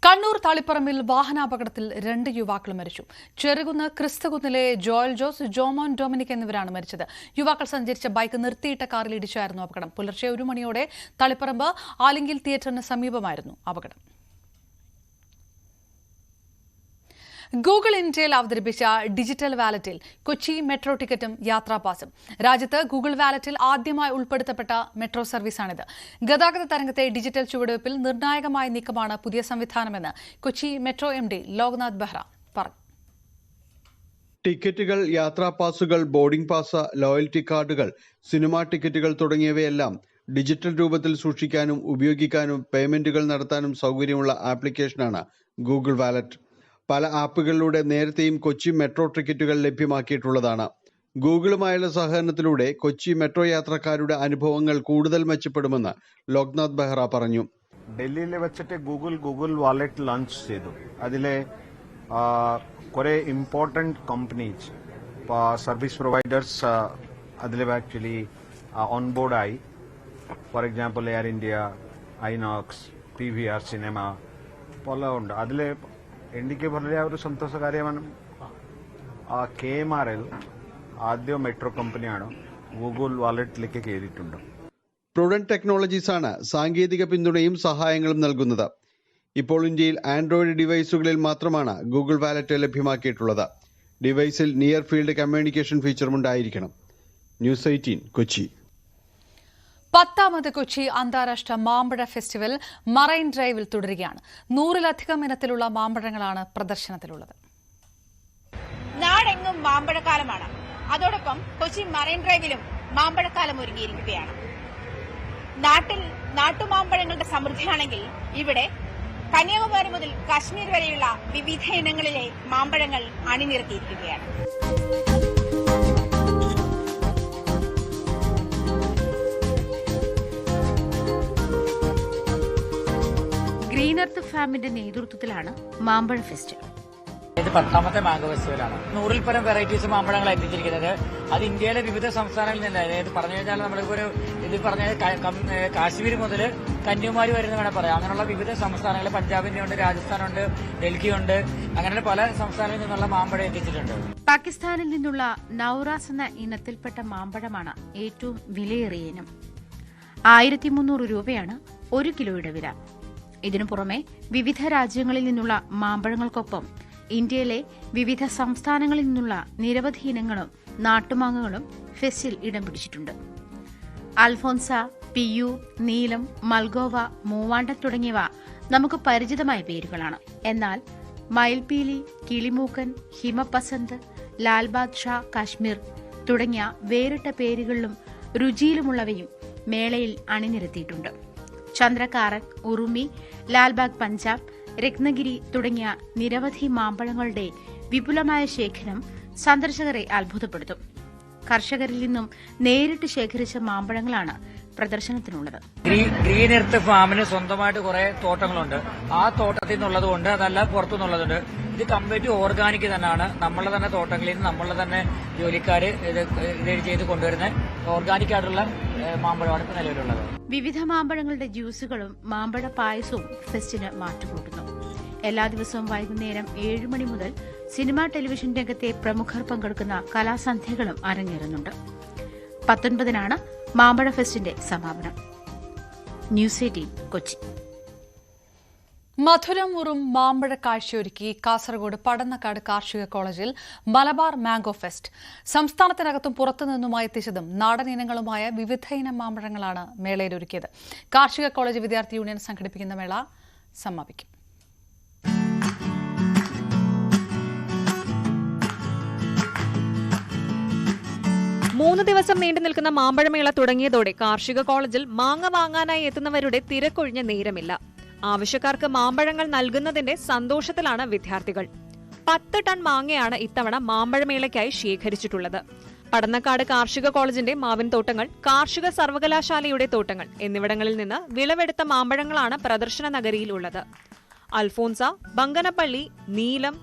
കണ്ണൂർ തളിപ്പറമ്പിൽ വാഹനാപകടത്തിൽ 2 യുവാക്കൾ മരിച്ചു. ചെറുകുന്ന് ക്രിസ്തുകുന്നിലെ ജോയൽ ജോസ്, ജോമോൻ ഡൊമിനിക് എന്നിവരാണ് മരിച്ചത്. യുവാക്കൾ സഞ്ചരിച്ച ബൈക്ക് നിർത്തിയിട്ട കാറിൽ ഇടിച്ചായിരുന്നു അപകടം. പുലർച്ചെ 1 മണിയോടെ തളിപ്പറമ്പ് ആലിംഗിൽ തിയേറ്ററിന് സമീപമായിരുന്നു അപകടം. ഗൂഗിൾ ഇന്ത്യയിൽ അവതരിപ്പിച്ച ഡിജിറ്റൽ വാലറ്റിൽ കൊച്ചി മെട്രോ ടിക്കറ്റും യാത്രാപാസും. രാജ്യത്ത് ഗൂഗിൾ വാലറ്റിൽ ആദ്യമായി ഉൾപ്പെടുത്തപ്പെട്ട മെട്രോ സർവീസാണിത്. ഗതാഗത തരംഗത്തെ ഡിജിറ്റൽ ചുവടുവയ്പിൽ നിർണായകമായ നീക്കമാണ് പുതിയ സംവിധാനമെന്ന് കൊച്ചി മെട്രോ MD ലോക്നാഥ് ബെഹ്റ പറഞ്ഞു. ടിക്കറ്റുകൾ, യാത്രാപാസുകൾ, ബോർഡിംഗ് പാസ്, ലോയൽറ്റി കാർഡുകൾ, സിനിമാ ടിക്കറ്റുകൾ തുടങ്ങിയവയെല്ലാം ഡിജിറ്റൽ രൂപത്തിൽ സൂക്ഷിക്കാനും ഉപയോഗിക്കാനും പേയ്മെന്റുകൾ നടത്താനും സൗകര്യമുള്ള ആപ്ലിക്കേഷനാണ് ഗൂഗിൾ വാലറ്റ്. പല ആപ്പുകളിലൂടെ നേരത്തെയും കൊച്ചി മെട്രോ ടിക്കറ്റുകൾ ലഭ്യമാക്കിയിട്ടുള്ളതാണ്. ഗൂഗിളുമായുള്ള സഹകരണത്തിലൂടെ കൊച്ചി മെട്രോ യാത്രക്കാരുടെ അനുഭവങ്ങൾ കൂടുതൽ മെച്ചപ്പെടുമെന്ന് ലോക്നാഥ് ബെഹ്റ പറഞ്ഞു. ഡൽഹിയിൽ വെച്ചിട്ട് ഗൂഗിൾ വാലറ്റ് ലോഞ്ച് ചെയ്തു. അതിലെ കുറെ ഇമ്പോർട്ടന്റ് കമ്പനീസ്, സർവീസ് പ്രൊവൈഡേഴ്സ് അതിൽ ആക്ച്വലി ഓൺബോർഡായി. For example Air India, Inox, PVR cinema പോലെ ഉണ്ട്. അതിൽ എനിക്ക് വളരെ ഒരു സന്തോഷകാര്യമാണ്. KMRL ആദ്യ മെട്രോ കമ്പനിയാണ് ഗൂഗിൾ വാലറ്റിലേക്ക് കയറിയിട്ടുണ്ട്. പ്രൊഡന്റ് ടെക്നോളജീസ് ആണ് സാങ്കേതിക പിന്തുണയും സഹായങ്ങളും നൽകുന്നത്. ഇപ്പോൾ ഇന്ത്യയിൽ ആൻഡ്രോയിഡ് ഡിവൈസുകളിൽ മാത്രമാണ് ഗൂഗിൾ വാലറ്റ് ലഭ്യമാക്കിയിട്ടുള്ളത്. ഡിവൈസിൽ നിയർ ഫീൽഡ് കമ്മ്യൂണിക്കേഷൻ ഫീച്ചറും ഉണ്ടായിരിക്കണം. ന്യൂസ് 18 കൊച്ചി. 10ാമത് കൊച്ചി അന്താരാഷ്ട്ര മാമ്പഴ ഫെസ്റ്റിവൽ മറൈൻ ഡ്രൈവിൽ തുടരുകയാണ്. 100-ലധികം ഇനത്തിലുള്ള മാമ്പഴങ്ങളാണ് പ്രദർശനത്തിലുള്ളത്. നാടെങ്ങും മാമ്പഴക്കാലമാണ്. അതോടൊപ്പം കൊച്ചി മറൈൻ ഡ്രൈവിലും മാമ്പഴക്കാലം ഒരുങ്ങിയിരിക്കുകയാണ്. നാട്ടുമാമ്പഴങ്ങളുടെ സമൃദ്ധിയാണെങ്കിൽ ഇവിടെ കന്യാകുമാരി മുതൽ കാശ്മീർ വരെയുള്ള വിവിധ ഇനങ്ങളിലെ മാമ്പഴങ്ങൾ അണിനിരത്തിയിരിക്കുകയാണ്. ഗ്രീൻ എർത്ത് ഫാമിന്റെ നേതൃത്വത്തിലാണ് മാമ്പഴ ഫെസ്റ്റ്. ഇത് 10ാമത്തെ മാംഗോ ഫെസ്റ്റിവലാണ്. 100ൽ പരം വെറൈറ്റീസ് മാമ്പഴങ്ങൾ എത്തിച്ചിരിക്കുന്നത്. അത് ഇന്ത്യയിലെ വിവിധ സംസ്ഥാനങ്ങളിൽ നിന്ന്, അതായത് പറഞ്ഞു കഴിഞ്ഞാൽ നമ്മളിപ്പോൾ ഇത് പറഞ്ഞ കാശ്മീർ മുതൽ കന്യാകുമാരി വരെ എന്ന് വേണം പറയാം. അങ്ങനെയുള്ള വിവിധ സംസ്ഥാനങ്ങൾ, പഞ്ചാബിന്റെ ഉണ്ട്, രാജസ്ഥാനുണ്ട്, ഡൽഹിയുണ്ട്, അങ്ങനെ പല സംസ്ഥാനങ്ങളിൽ നിന്നുള്ള മാമ്പഴം എത്തിച്ചിട്ടുണ്ട്. പാകിസ്ഥാനിൽ നിന്നുള്ള നൌറാസ് എന്ന ഇനത്തിൽപ്പെട്ട മാമ്പഴമാണ് ഏറ്റവും വിലയേറിയ ഇനം. 1300 രൂപയാണ് 1 കിലോയുടെ വില. ഇതിനു പുറമെ വിവിധ രാജ്യങ്ങളിൽ നിന്നുള്ള മാമ്പഴങ്ങൾക്കൊപ്പം ഇന്ത്യയിലെ വിവിധ സംസ്ഥാനങ്ങളിൽ നിന്നുള്ള നിരവധി ഇനങ്ങളും നാട്ടുമാങ്ങകളും ഫെസ്റ്റിൽ ഇടം പിടിച്ചിട്ടുണ്ട്. അൽഫോൻസ, പിയൂർ, നീലം, മൽഗോവ, മൂവാണ്ടൻ തുടങ്ങിയവ നമുക്ക് പരിചിതമായ പേരുകളാണ്. എന്നാൽ മയിൽപീലി, കിളിമൂക്കൻ, ഹിമപസന്ത്, ലാൽ ബാദ്ഷാ കാശ്മീർ തുടങ്ങിയ വേറിട്ട പേരുകളിലും രുചിയിലുമുള്ളവയും മേളയിൽ അണിനിരത്തിയിട്ടുണ്ട്. ചന്ദ്രകാരൻ, ഉറുമി, ലാൽബാഗ് പഞ്ചാബ്, രത്നഗിരി തുടങ്ങിയ നിരവധി മാമ്പഴങ്ങളുടെ വിപുലമായ ശേഖരം സന്ദർശകരെ അത്ഭുതപ്പെടുത്തും. കർഷകരിൽ നിന്നും നേരിട്ട് ശേഖരിച്ച മാമ്പഴങ്ങളാണ് പ്രദർശനത്തിനുള്ളത്. ഗ്രീൻ എർത്ത് ഫാമിന് സ്വന്തമായിട്ട് കുറെ തോട്ടങ്ങളുണ്ട്. ആ തോട്ടത്തിൽ നിന്നുള്ളതുകൊണ്ട്, അതല്ല പുറത്തുനിന്നുള്ളതുണ്ട്. ഇത് കംപ്ലീറ്റ് ഓർഗാനിക് തന്നെയാണ്. നമ്മളെ തന്നെ തോട്ടങ്ങളിൽ നിന്ന് നമ്മളെ തന്നെ ജോലിക്കാർ ഇത് ചെയ്ത് കൊണ്ടുവരുന്ന ഓർഗാനിക് ആയിട്ടുള്ള മാമ്പഴമാണ് ഇപ്പോൾ നിലവിലുള്ളത്. വിവിധ മാമ്പഴങ്ങളുടെ ജ്യൂസുകളും മാമ്പഴ പായസവും ഫെസ്റ്റിന് മാറ്റുകൂട്ടുന്നു. എല്ലാ ദിവസവും വൈകുന്നേരം 7 മണി മുതൽ സിനിമ, ടെലിവിഷൻ രംഗത്തെ പ്രമുഖർ പങ്കെടുക്കുന്ന കലാസന്ധ്യകളും അരങ്ങേറുന്നുണ്ട്. 19-നാണ് മാമ്പഴ ഫെസ്റ്റിന്റെ സമാപനം. ന്യൂസ് 18 കൊച്ചി. മധുരമുറും മാമ്പഴ കാഴ്ചയൊരുക്കി കാസർഗോഡ് പടന്നക്കാട് കാർഷിക കോളേജിൽ മലബാർ മാംഗോ ഫെസ്റ്റ്. സംസ്ഥാനത്തിനകത്തും പുറത്തുനിന്നുമായി എത്തിച്ചതും നാടൻ ഇനങ്ങളുമായ വിവിധ ഇനം മാമ്പഴങ്ങളാണ് മേളയിലൊരുക്കിയത്. കാർഷിക കോളേജ് വിദ്യാർത്ഥി യൂണിയൻ സംഘടിപ്പിക്കുന്ന മേള സമാപിക്കും. മൂന്ന് ദിവസം നീണ്ടു നിൽക്കുന്ന മാമ്പഴമേള തുടങ്ങിയതോടെ കാർഷിക കോളേജിൽ മാങ്ങ വാങ്ങാനായി എത്തുന്നവരുടെ തിരക്കൊഴിഞ്ഞ നേരമില്ല. ആവശ്യക്കാർക്ക് മാമ്പഴങ്ങൾ നൽകുന്നതിന്റെ സന്തോഷത്തിലാണ് വിദ്യാർത്ഥികൾ. 10 ടൺ മാങ്ങയാണ് ഇത്തവണ മാമ്പഴമേളയ്ക്കായി ശേഖരിച്ചിട്ടുള്ളത്. പടന്നക്കാട് കാർഷിക കോളേജിന്റെ മാവിൻ തോട്ടങ്ങൾ, കാർഷിക സർവകലാശാലയുടെ തോട്ടങ്ങൾ എന്നിവിടങ്ങളിൽ നിന്ന് വിളവെടുത്ത മാമ്പഴങ്ങളാണ് പ്രദർശന നഗരിയിൽ ഉള്ളത്. അൽഫോൻസ, ബങ്കനപ്പള്ളി, നീലം,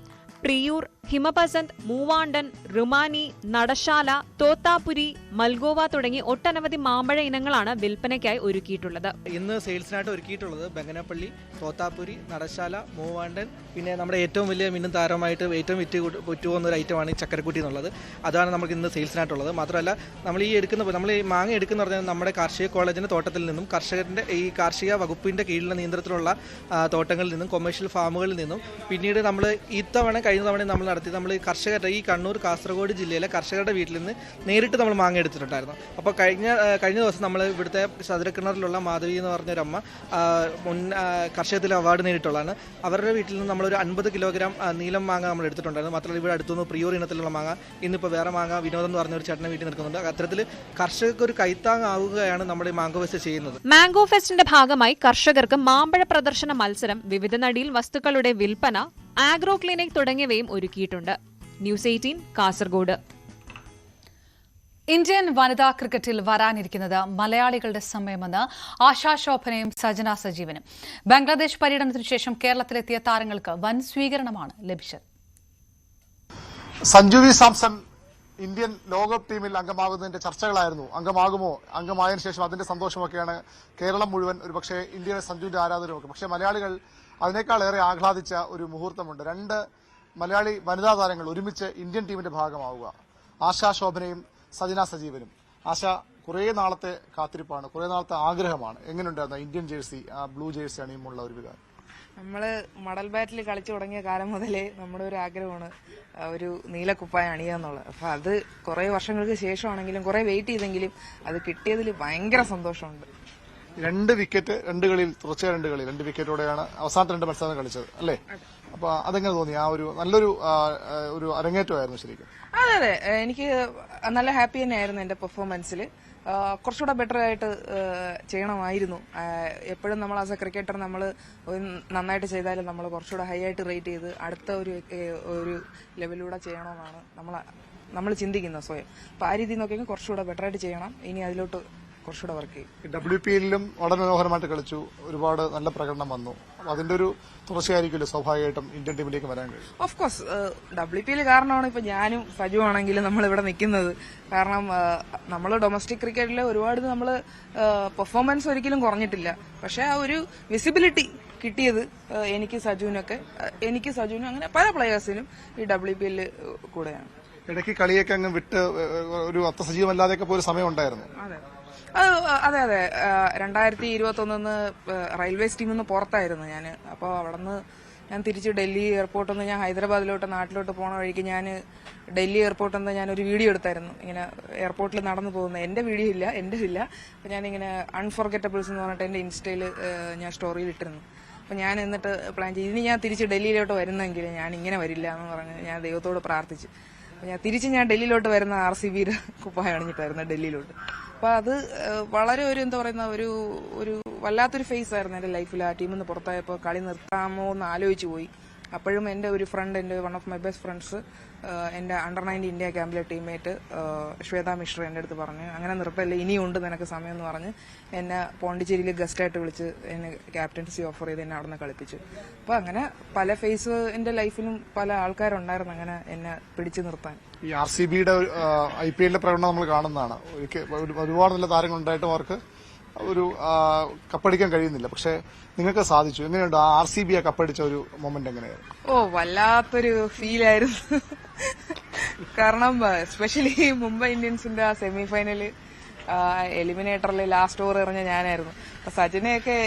പ്രിയൂർ, ഹിമപസന്ത്, മൂവാണ്ടൻ, റുമാനി, നടശാല, തോത്താപുരി, മൽഗോവ തുടങ്ങി ഒട്ടനവധി മാമ്പഴ ഇനങ്ങളാണ് വിൽപ്പനയ്ക്കായി ഒരുക്കിയിട്ടുള്ളത്. ഇന്ന് സെയിൽസിനായിട്ട് ഒരുക്കിയിട്ടുള്ളത് ബങ്കനപ്പള്ളി, തോത്താപുരി, നടശാല, മൂവാണ്ടൻ, പിന്നെ നമ്മുടെ ഏറ്റവും വലിയ മിന്നും താരമായിട്ട് ഏറ്റവും വിറ്റുപോകുന്ന ഒരു ഐറ്റമാണ് ഈ ചക്കരക്കുട്ടി എന്നുള്ളത്. അതാണ് നമുക്ക് ഇന്ന് സെയിൽസിനായിട്ടുള്ളത്. മാത്രമല്ല നമ്മൾ ഈ മാങ്ങ എടുക്കുന്ന പറഞ്ഞാൽ നമ്മുടെ കാർഷിക കോളേജിന്റെ തോട്ടത്തിൽ നിന്നും കർഷകരുടെ ഈ കാർഷിക വകുപ്പിന്റെ കീഴിലുള്ള നിയന്ത്രണത്തിലുള്ള തോട്ടങ്ങളിൽ നിന്നും കൊമേഴ്ഷ്യൽ ഫാമുകളിൽ നിന്നും പിന്നീട് നമ്മൾ കഴിഞ്ഞ തവണ നമ്മൾ നമ്മൾ കർഷകരുടെ ഈ കണ്ണൂർ, കാസർഗോഡ് ജില്ലയിലെ കർഷകരുടെ വീട്ടിൽ നിന്ന് നേരിട്ട് നമ്മൾ മാങ്ങ എടുത്തിട്ടുണ്ടായിരുന്നു. അപ്പോൾ കഴിഞ്ഞ ദിവസം നമ്മൾ ഇവിടുത്തെ ചതുരക്കിണറിലുള്ള മാധവി എന്ന് പറഞ്ഞൊരമ്മ കർഷകത്തിൽ അവാർഡ് നേരിട്ടുള്ളതാണ്. അവരുടെ വീട്ടിൽ നിന്ന് നമ്മളൊരു 50 കിലോഗ്രാം നീലം മാങ്ങ നമ്മൾ എടുത്തിട്ടുണ്ടായിരുന്നു. മാത്രമല്ല ഇവിടെ അടുത്തുനിന്ന് പ്രിയൂർ ഇനത്തിലുള്ള മാങ്ങ, ഇന്നിപ്പോൾ വേറെ മാങ്ങ വിനോദം എന്ന് പറഞ്ഞൊരു ചേട്ടനെ വീട്ടിൽ നിൽക്കുന്നുണ്ട്. അത്തരത്തിൽ കർഷകർക്ക് ഒരു കൈത്താങ്ങാവുകയാണ് നമ്മുടെ മാംഗോ ഫെസ്റ്റ് ചെയ്യുന്നത്. മാംഗോ ഫെസ്റ്റിന്റെ ഭാഗമായി കർഷകർക്ക് മാമ്പഴ പ്രദർശന മത്സരം, വിവിധ നടീൽ വസ്തുക്കളുടെ വിൽപ്പന, ആഗ്രോ ക്ലിനിക് തുടങ്ങിയവയും ഒരുക്കിയിട്ടുണ്ട്. ന്യൂസ് 18 കാസർഗോഡ്. ഇന്ത്യൻ വനിതാ ക്രിക്കറ്റിൽ വരാനിരിക്കുന്നത് മലയാളികളുടെ സമയമെന്ന് ആശാ ശോഭനയും സജന സജീവനും. ബംഗ്ലാദേശ് പര്യടനത്തിനു ശേഷം കേരളത്തിലെത്തിയ താരങ്ങൾക്ക് വൻ സ്വീകരണമാണ് ലഭിച്ചത്. സഞ്ജു വി സാംസൺ ഇന്ത്യൻ ലോകകപ്പ് ടീമിൽ അംഗമാകുന്നതിന്റെ ചർച്ചകളായിരുന്നു. അംഗമാകുമോ, അംഗമായതിനു ശേഷം അതിന്റെ സന്തോഷമൊക്കെയാണ് കേരളം മുഴുവൻ, ഒരുപക്ഷെ ഇന്ത്യയുടെ സഞ്ജുവിന്റെ ആരാധകരുമൊക്കെ. പക്ഷേ മലയാളികൾ അതിനേക്കാളേറെ ആഹ്ലാദിച്ച ഒരു മുഹൂർത്തമുണ്ട്. 2 മലയാളി വനിതാ താരങ്ങൾ ഒരുമിച്ച് ഇന്ത്യൻ ടീമിന്റെ ഭാഗമാവുക. ആശാ ശോഭനയും സജന സജീവനും. ആശ, കുറേ നാളത്തെ കാത്തിരിപ്പാണ്, കുറേ നാളത്തെ ആഗ്രഹമാണ്. എങ്ങനെയുണ്ടായിരുന്നു ഇന്ത്യൻ ജേഴ്സി, ആ ബ്ലൂ ജേഴ്സി അണിയുമുള്ള ഒരു വികാരം? നമ്മള് മടൽ ബാറ്റിൽ കളിച്ചു തുടങ്ങിയ കാലം മുതലേ നമ്മുടെ ഒരു ആഗ്രഹമാണ് ഒരു നീലക്കുപ്പായം അണിയുക എന്നുള്ളത്. അപ്പൊ അത് കുറെ വർഷങ്ങൾക്ക് ശേഷമാണെങ്കിലും, കുറെ വെയിറ്റ് ചെയ്തെങ്കിലും അത് കിട്ടിയതിൽ ഭയങ്കര സന്തോഷമുണ്ട്. 2 വിക്കറ്റ്, 2 കളിയിൽ, തുടർച്ചയായ 2 കളി 2 വിക്കറ്റോടെയാണ് അവസാനത്തെ 2 മത്സരം കളിച്ചത് അല്ലേ? അപ്പൊ അതെങ്ങനെ തോന്നി? ആ ഒരു നല്ലൊരു ഒരു അരങ്ങേറ്റമായിരുന്നു ശരിക്കും. അതെ അതെ, എനിക്ക് നല്ല ഹാപ്പി തന്നെയായിരുന്നു എന്റെ പെർഫോമൻസിൽ. കുറച്ചുകൂടെ ബെറ്റർ ആയിട്ട് ചെയ്യണമായിരുന്നു. എപ്പോഴും നമ്മൾ ആസ് എ ക്രിക്കറ്റർ നമ്മൾ നന്നായിട്ട് ചെയ്താലും നമ്മൾ കുറച്ചുകൂടെ ഹൈ ആയിട്ട് റേറ്റ് ചെയ്ത് അടുത്ത ഒരു ലെവലിലൂടെ ചെയ്യണമെന്നാണ് നമ്മൾ ചിന്തിക്കുന്നത് സ്വയം. അപ്പൊ ആ രീതിയിൽ നോക്കിയെങ്കിൽ കുറച്ചുകൂടെ ബെറ്റർ ആയിട്ട് ചെയ്യണം. ഇനി അതിലോട്ട് കുറച്ചുകൂടെ വർക്ക് ചെയ്യും. WPL-ലും വളരെ മനോഹരമായിട്ട് കളിച്ചു, ഒരുപാട് നല്ല പ്രകടനം വന്നു. അപ്പൊ അതിന്റെ ഒരു തുടർച്ചയായിരിക്കുമല്ലോ സ്വാഭാവികമായിട്ടും ഇന്ത്യൻ ടീമിലേക്ക് വരാൻ കഴിയും. ഓഫ് കോഴ്സ് WPL കാരണമാണ് ഇപ്പൊ ഞാനും സജു ആണെങ്കിലും നമ്മൾ ഇവിടെ നിൽക്കുന്നത്. കാരണം നമ്മൾ ഡൊമസ്റ്റിക് ക്രിക്കറ്റിൽ ഒരുപാട് നമ്മൾ പെർഫോമൻസ് ഒരിക്കലും കുറഞ്ഞിട്ടില്ല. പക്ഷെ ആ ഒരു വിസിബിലിറ്റി കിട്ടിയത് എനിക്ക് സജുവിനും അങ്ങനെ പല പ്ലെയേഴ്സിനും ഈ WPL കൂടെയാണ്. ഇടയ്ക്ക് കളിയൊക്കെ അങ്ങ് വിട്ട് ഒരു അർത്ഥസജീവമല്ലാതെയൊക്കെ പോയ സമയം ഉണ്ടായിരുന്നു. അതെ 2021 റെയിൽവേസ് ടീമിൽ നിന്ന് പുറത്തായിരുന്നു ഞാൻ. അപ്പോൾ അവിടെ നിന്ന് ഞാൻ തിരിച്ച് ഡൽഹി എയർപോർട്ടിൽ നിന്ന് ഞാൻ ഹൈദരാബാദിലോട്ട് നാട്ടിലോട്ട് പോണ വഴിക്ക് ഞാൻ ഡൽഹി എയർപോർട്ടിൽ നിന്ന് ഞാനൊരു വീഡിയോ എടുത്തായിരുന്നു. ഇങ്ങനെ എയർപോർട്ടിൽ നടന്നു പോകുന്നത്. എന്റെ വീഡിയോ ഇല്ല, എന്റെ ഇല്ല. അപ്പം ഞാനിങ്ങനെ അൺഫോർഗറ്റബിൾസ് എന്ന് പറഞ്ഞിട്ട് എന്റെ ഇൻസ്റ്റയിൽ ഞാൻ സ്റ്റോറിയിൽ ഇട്ടിരുന്നു. അപ്പം ഞാൻ എന്നിട്ട് പ്ലാൻ ചെയ്ത് ഇനി ഞാൻ തിരിച്ച് ഡൽഹിയിലോട്ട് വരുന്നെങ്കിൽ ഞാൻ ഇങ്ങനെ വരില്ല എന്ന് പറഞ്ഞ് ഞാൻ ദൈവത്തോട് പ്രാർത്ഥിച്ചു. ഞാൻ ഡൽഹിയിലോട്ട് വരുന്ന RCB കുപ്പായം അണിഞ്ഞിട്ടായിരുന്നു ഡൽഹിയിലോട്ട്. അപ്പൊ അത് വളരെ ഒരു എന്താ പറയുന്ന ഒരു വല്ലാത്തൊരു ഫേസ് ആയിരുന്നു എന്റെ ലൈഫിൽ. ആ ടീമിൽ നിന്ന് പുറത്തായപ്പോൾ കളി നിർത്താമോ എന്ന് ആലോചിച്ചു പോയി. അപ്പോഴും എന്റെ ഒരു ഫ്രണ്ട്, എന്റെ one of my best friends, എന്റെ Under-19 ഇന്ത്യ ക്യാമ്പിലെ ടീംമേറ്റ് ശ്വേത മിശ്ര എന്റെ അടുത്ത് പറഞ്ഞു, അങ്ങനെ നിർത്തല്ലേ, ഇനിയുണ്ട് നിനക്ക് സമയം എന്ന് പറഞ്ഞ് എന്നെ പോണ്ടിച്ചേരിയിൽ ഗസ്റ്റായിട്ട് വിളിച്ച് എന്നെ ക്യാപ്റ്റൻസി ഓഫർ ചെയ്ത് എന്നെ അവിടെ നിന്ന് കളിപ്പിച്ചു. അപ്പൊ അങ്ങനെ പല ഫേസ് എന്റെ ലൈഫിലും പല ആൾക്കാരുണ്ടായിരുന്നു അങ്ങനെ എന്നെ പിടിച്ചു നിർത്താൻ. ഈ RCB-യുടെ IPL-ലെ പ്രകടനം നമ്മൾ കാണുന്നതാണ്. ഒരുപാട് നല്ല താരങ്ങൾ ഉണ്ടായിട്ടും അവർക്ക് ഒരു കപ്പടിക്കാൻ കഴിയുന്നില്ല. പക്ഷെ നിങ്ങൾക്ക് സാധിച്ചു. എങ്ങനെയുണ്ട് ആ RCB-യെ കപ്പടിച്ച ഒരു മൊമെന്റ് എങ്ങനെയായിരുന്നു? വല്ലാത്തൊരു ഫീലായിരുന്നു. കാരണം എസ്പെഷ്യലി മുംബൈ ഇന്ത്യൻസിന്റെ ആ സെമി ഫൈനല് എലിമിനേറ്ററിൽ ലാസ്റ്റ് ഓവർ എറിഞ്ഞ ഞാനായിരുന്നു. അപ്പൊ സജിനെയൊക്കെ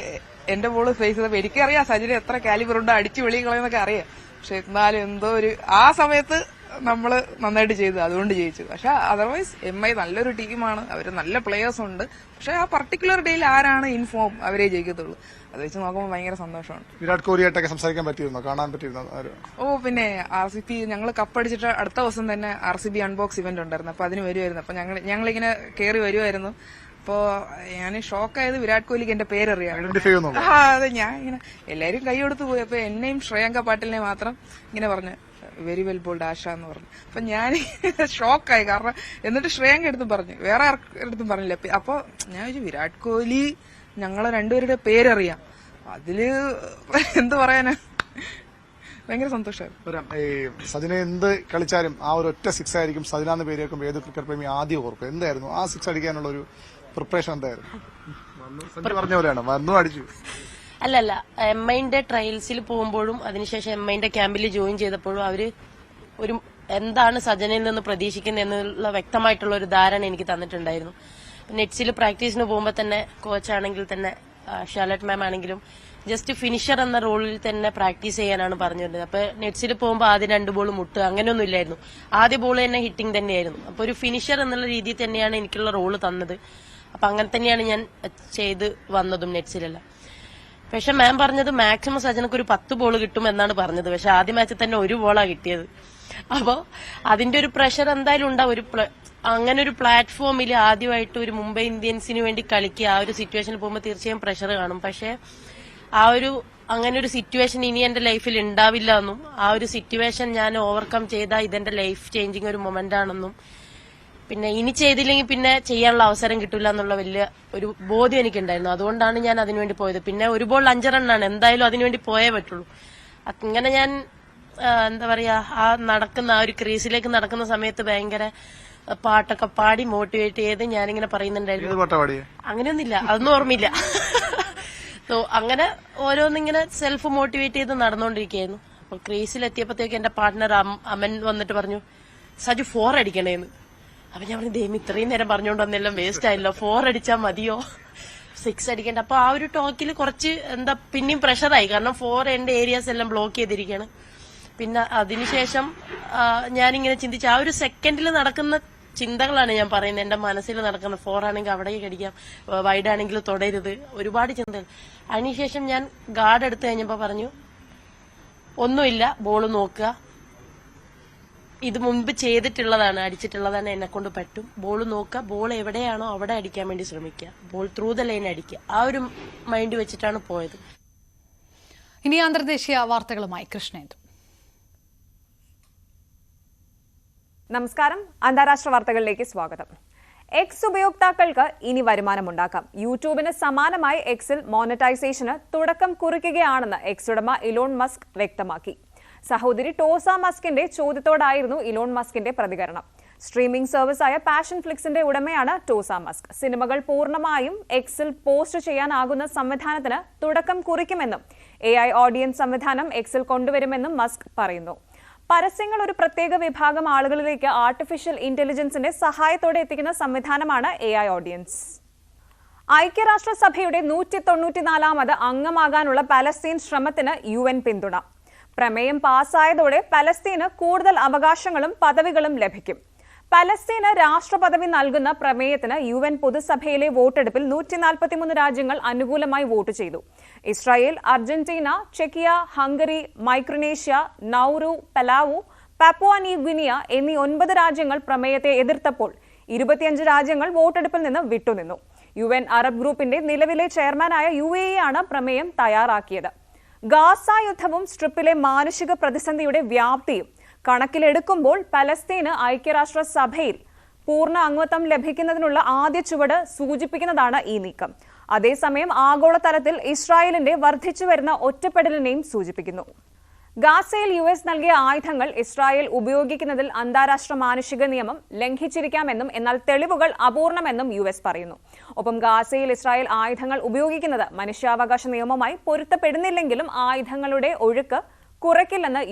എന്റെ ബോള് ഫേസ് ചെയ്തപ്പോ എനിക്കറിയാം സജിന് എത്ര കാലിബർ ഉണ്ട്, അടിച്ചു വെളിയിൽ കളയെന്നൊക്കെ അറിയാം. പക്ഷെ എന്നാലും എന്തോ ആ സമയത്ത് നമ്മള് നന്നായിട്ട് ചെയ്തു, അതുകൊണ്ട് ജയിച്ചു. പക്ഷെ അതർവൈസ് MI നല്ലൊരു ടീമാണ്, അവര് നല്ല പ്ലേയേഴ്സ് ഉണ്ട്. പക്ഷെ ആ പർട്ടിക്കുലർ ഡേയിൽ ആരാണ് ഇൻഫോം അവരെ ജയിക്കത്തുള്ളൂ. അത് വെച്ച് നോക്കുമ്പോൾ ഭയങ്കര സന്തോഷമാണ്. വിരാട് കോഹ്ലിയായിട്ടൊക്കെ സംസാരിക്കാൻ പറ്റിയിരുന്നോ, കാണാൻ പറ്റിയിരുന്നോ? പിന്നെ RCB ഞങ്ങൾ കപ്പടിച്ചിട്ട് അടുത്ത ദിവസം തന്നെ RCB അൺബോക്സ് ഇവന്റ് ഉണ്ടായിരുന്നു. അപ്പൊ അതിന് വരുമായിരുന്നു. അപ്പൊ ഞങ്ങളിങ്ങനെ കയറി വരുമായിരുന്നു. അപ്പോ ഞാൻ ഷോക്കായത് വിരാട് കോഹ്ലിക്ക് എന്റെ പേരറിയാം. അതെ, ഞാൻ ഇങ്ങനെ എല്ലാരും കൈ കൊടുത്തു പോയി. അപ്പൊ എന്നെയും ശ്രേയങ്ക പാട്ടീലിനെ മാത്രം ഇങ്ങനെ പറഞ്ഞു വെരി വെൽ ബോൾഡ് ആശ എന്ന് പറഞ്ഞു. അപ്പൊ ഞാൻ ഷോക്കായി. കാരണം എന്നിട്ട് ശ്രേയങ്ക എടുത്തും പറഞ്ഞു, വേറെ ആർക്കെടുത്തും പറഞ്ഞില്ല. അപ്പൊ ഞാൻ ചോദിച്ചു, വിരാട് കോഹ്ലി ഞങ്ങളെ രണ്ടുപേരുടെ പേരറിയാം, അതില് എന്ത് പറയാനാ, ഭയങ്കര സന്തോഷമായിരുന്നു. ഈ സജിനെ എന്ത് കളിച്ചാലും ആ ഒരു ഒറ്റ സിക്സ് ആയിരിക്കും സജിനാന്ന് പേര് കേൾക്കുമ്പോൾ ഏത് ക്രിക്കറ്റ് പ്രേമി ആദ്യം ഓർക്കും. എന്തായിരുന്നു ആ സിക്സ് അടിക്കാനുള്ള ഒരു പ്രിപ്പറേഷൻ? എന്തായിരുന്നു? സഞ്ജു പറഞ്ഞ പോലെയാണ്, വന്നു അടിച്ചു. അല്ലല്ല, MIന്റെ ട്രയൽസിൽ പോകുമ്പോഴും അതിനുശേഷം MIന്റെ ക്യാമ്പിൽ ജോയിൻ ചെയ്തപ്പോഴും അവര് എന്താണ് സജനിൽ നിന്ന് പ്രതീക്ഷിക്കുന്നത് എന്നുള്ള വ്യക്തമായിട്ടുള്ള ഒരു ധാരണ എനിക്ക് തന്നിട്ടുണ്ടായിരുന്നു. നെറ്റ്സിൽ പ്രാക്ടീസിന് പോകുമ്പോൾ തന്നെ കോച്ചാണെങ്കിൽ തന്നെ ഷാലറ്റ് മാം ആണെങ്കിലും ജസ്റ്റ് ഫിനിഷർ എന്ന റോളിൽ തന്നെ പ്രാക്ടീസ് ചെയ്യാനാണ് പറഞ്ഞിരുന്നത്. അപ്പൊ നെറ്റ്സിൽ പോകുമ്പോൾ ആദ്യം 2 ബോൾ മുട്ടുക അങ്ങനെയൊന്നും ഇല്ലായിരുന്നു. ആദ്യ ബോൾ തന്നെ ഹിറ്റിംഗ് തന്നെയായിരുന്നു. അപ്പൊ ഒരു ഫിനിഷർ എന്നുള്ള രീതിയിൽ തന്നെയാണ് എനിക്കുള്ള റോള് തന്നത്. അപ്പൊ അങ്ങനെ തന്നെയാണ് ഞാൻ ചെയ്ത് വന്നതും നെറ്റ്സിലെല്ലാം. പക്ഷെ മാം പറഞ്ഞത് മാക്സിമം സജനക്ക് ഒരു 10 ബോൾ കിട്ടും എന്നാണ് പറഞ്ഞത്. പക്ഷെ ആദ്യ മാച്ചിൽ തന്നെ 1 ബോളാണ് കിട്ടിയത്. അപ്പോ അതിന്റെ ഒരു പ്രഷർ എന്തായാലും ഉണ്ടാവും. അങ്ങനെ ഒരു പ്ലാറ്റ്ഫോമിൽ ആദ്യമായിട്ട് ഒരു മുംബൈ ഇന്ത്യൻസിന് വേണ്ടി കളിക്കുക, ആ ഒരു സിറ്റുവേഷനിൽ പോകുമ്പോൾ തീർച്ചയായും പ്രഷർ കാണും. പക്ഷെ അങ്ങനെ ഒരു സിറ്റുവേഷൻ ഇനി എന്റെ ലൈഫിൽ ഉണ്ടാവില്ല എന്നും ആ ഒരു സിറ്റുവേഷൻ ഞാൻ ഓവർകം ചെയ്താൽ ഇതെന്റെ ലൈഫ് ചേഞ്ചിങ് ഒരു മൊമെന്റ് ആണെന്നും പിന്നെ ഇനി ചെയ്തില്ലെങ്കിൽ പിന്നെ ചെയ്യാനുള്ള അവസരം കിട്ടില്ല എന്നുള്ള വലിയ ഒരു ബോധ്യം എനിക്കുണ്ടായിരുന്നു. അതുകൊണ്ടാണ് ഞാൻ അതിനുവേണ്ടി പോയത്. പിന്നെ 1 ബോൾ 5 റണ്ണാണ്, എന്തായാലും അതിനുവേണ്ടി പോയേ പറ്റുള്ളൂ. അങ്ങനെ ഞാൻ എന്താ പറയാ, ആ ഒരു ക്രീസിലേക്ക് നടക്കുന്ന സമയത്ത് ഭയങ്കര പാട്ടൊക്കെ പാടി മോട്ടിവേറ്റ് ചെയ്ത് ഞാനിങ്ങനെ പറയുന്നുണ്ടായിരുന്നു. അങ്ങനെയൊന്നുമില്ല, അതൊന്നും ഓർമ്മയില്ല. സോ അങ്ങനെ ഓരോന്നിങ്ങനെ സെൽഫ് മോട്ടിവേറ്റ് ചെയ്ത് നടന്നുകൊണ്ടിരിക്കുകയായിരുന്നു. അപ്പൊ ക്രീസിലെത്തിയപ്പോഴത്തേക്ക് എന്റെ പാർട്ട്ണർ അമൻ വന്നിട്ട് പറഞ്ഞു, സജു 4 അടിക്കണേന്ന്. അപ്പൊ ഞാൻ പറഞ്ഞു, ദൈവം ഇത്രയും നേരം പറഞ്ഞുകൊണ്ട് വന്നെല്ലാം വേസ്റ്റ് ആയല്ലോ, 4 അടിച്ചാൽ മതിയോ, 6 അടിക്കണ്ട. അപ്പൊ ആ ഒരു ടോക്കിൽ കുറച്ച് പിന്നെയും പ്രഷറായി. കാരണം 4 എന്റെ ഏരിയാസ് എല്ലാം ബ്ലോക്ക് ചെയ്തിരിക്കുകയാണ്. പിന്നെ അതിനുശേഷം ഞാനിങ്ങനെ ചിന്തിച്ചു, ആ ഒരു സെക്കൻഡിൽ നടക്കുന്ന ചിന്തകളാണ് ഞാൻ പറയുന്നത്. എന്റെ മനസ്സിൽ നടക്കുന്ന 4 ആണെങ്കിൽ അവിടേക്ക് അടിക്കാം, വൈഡ് ആണെങ്കിൽ തൊടരുത്, ഒരുപാട് ചിന്തകൾ. അതിനുശേഷം ഞാൻ ഗാർഡ് എടുത്തു കഴിഞ്ഞപ്പോ പറഞ്ഞു, ഒന്നുമില്ല, ബോൾ നോക്കുക, ഇത് മുൻപ് ചെയ്തിട്ടുള്ളതാണ്, അടിച്ചിട്ടുള്ളതാണ്, എന്നെ കൊണ്ട് പറ്റും, ബോൾ നോക്കുക, ബോൾ എവിടെയാണോ അവിടെ അടിക്കാൻ വേണ്ടി ശ്രമിക്കുക, ബോൾ ത്രൂ ദ ലൈൻ അടിക്കുക, ആ ഒരു മൈൻഡ് വെച്ചിട്ടാണ് പോയത്. ഇനി അന്തർദേശീയ വാർത്തകളുമായി കൃഷ്ണേന്ദു. നമസ്കാരം, അന്താരാഷ്ട്ര വാർത്തകളിലേക്ക് സ്വാഗതം. എക്സ് ഉപയോക്താക്കൾക്ക് ഇനി വരുമാനമുണ്ടാക്കാം. യൂട്യൂബിന് സമാനമായി എക്സിൽ മോണിറ്റൈസേഷന് തുടക്കം കുറിക്കുകയാണെന്ന് എക്സ് ഉടമ ഇലോൺ മസ്ക് വ്യക്തമാക്കി. സഹോദരി ടോസ മസ്കിന്റെ ചോദ്യത്തോടായിരുന്നു ഇലോൺ മസ്കിന്റെ പ്രതികരണം. സ്ട്രീമിംഗ് സർവീസായ പാഷൻ ഫ്ലിക്സിന്റെ ഉടമയാണ് ടോസ മസ്ക്. സിനിമകൾ പൂർണ്ണമായും എക്സിൽ പോസ്റ്റ് ചെയ്യാനാകുന്ന സംവിധാനത്തിന് തുടക്കം കുറിക്കുമെന്നും AI ഓഡിയൻസ് സംവിധാനം എക്സിൽ കൊണ്ടുവരുമെന്നും മസ്ക് പറയുന്നു. പരസ്യങ്ങൾ ഒരു പ്രത്യേക വിഭാഗം ആളുകളിലേക്ക് ആർട്ടിഫിഷ്യൽ ഇന്റലിജൻസിന്റെ സഹായത്തോടെ എത്തിക്കുന്ന സംവിധാനമാണ് AI ഓഡിയൻസ്. ഐക്യരാഷ്ട്രസഭയുടെ 194ാമത് അംഗമാകാനുള്ള പലസ്തീൻ ശ്രമത്തിന് UN പിന്തുണ. പ്രമേയം പാസ്സായതോടെ പലസ്തീന് കൂടുതൽ അവകാശങ്ങളും പദവികളും ലഭിക്കും. പലസ്തീന് രാഷ്ട്രപദവി നൽകുന്ന പ്രമേയത്തിന് UN പൊതുസഭയിലെ വോട്ടെടുപ്പിൽ 143 രാജ്യങ്ങൾ അനുകൂലമായി വോട്ട് ചെയ്തു. ഇസ്രായേൽ, അർജന്റീന, ചെക്കിയ, Hungary, Micronesia, Nauru, Palau, Papua New Guinea എന്നീ 9 രാജ്യങ്ങൾ പ്രമേയത്തെ എതിർത്തപ്പോൾ 25 രാജ്യങ്ങൾ വോട്ടെടുപ്പിൽ നിന്ന് വിട്ടുനിന്നു. UN അറബ് ഗ്രൂപ്പിന്റെ നിലവിലെ ചെയർമാനായ UAE ആണ് പ്രമേയം തയ്യാറാക്കിയത്. ഗാസ യുദ്ധവും സ്ട്രിപ്പിലെ മാനുഷിക പ്രതിസന്ധിയുടെ വ്യാപ്തിയും കണക്കിലെടുക്കുമ്പോൾ പലസ്തീന് ഐക്യരാഷ്ട്രസഭയിൽ പൂർണ്ണ അംഗത്വം ലഭിക്കുന്നതിനുള്ള ആദ്യ ചുവട് സൂചിപ്പിക്കുന്നതാണ് ഈ നീക്കം. അതേസമയം ആഗോളതലത്തിൽ ഇസ്രായേലിന്റെ വർദ്ധിച്ചുവരുന്ന ഒറ്റപ്പെടലിനെയും സൂചിപ്പിക്കുന്നു. ഗാസയിൽ US നൽകിയ ആയുധങ്ങൾ ഇസ്രായേൽ ഉപയോഗിക്കുന്നതിൽ അന്താരാഷ്ട്ര മാനുഷിക നിയമം ലംഘിച്ചിരിക്കാമെന്നും എന്നാൽ തെളിവുകൾ അപൂർണമെന്നും US പറയുന്നു. ഒപ്പം ഗാസയിൽ ഇസ്രായേൽ ആയുധങ്ങൾ ഉപയോഗിക്കുന്നത് മനുഷ്യാവകാശ നിയമവുമായി പൊരുത്തപ്പെടുന്നില്ലെങ്കിലും ആയുധങ്ങളുടെ ഒഴുക്ക് കുറയ്ക്കില്ലെന്ന്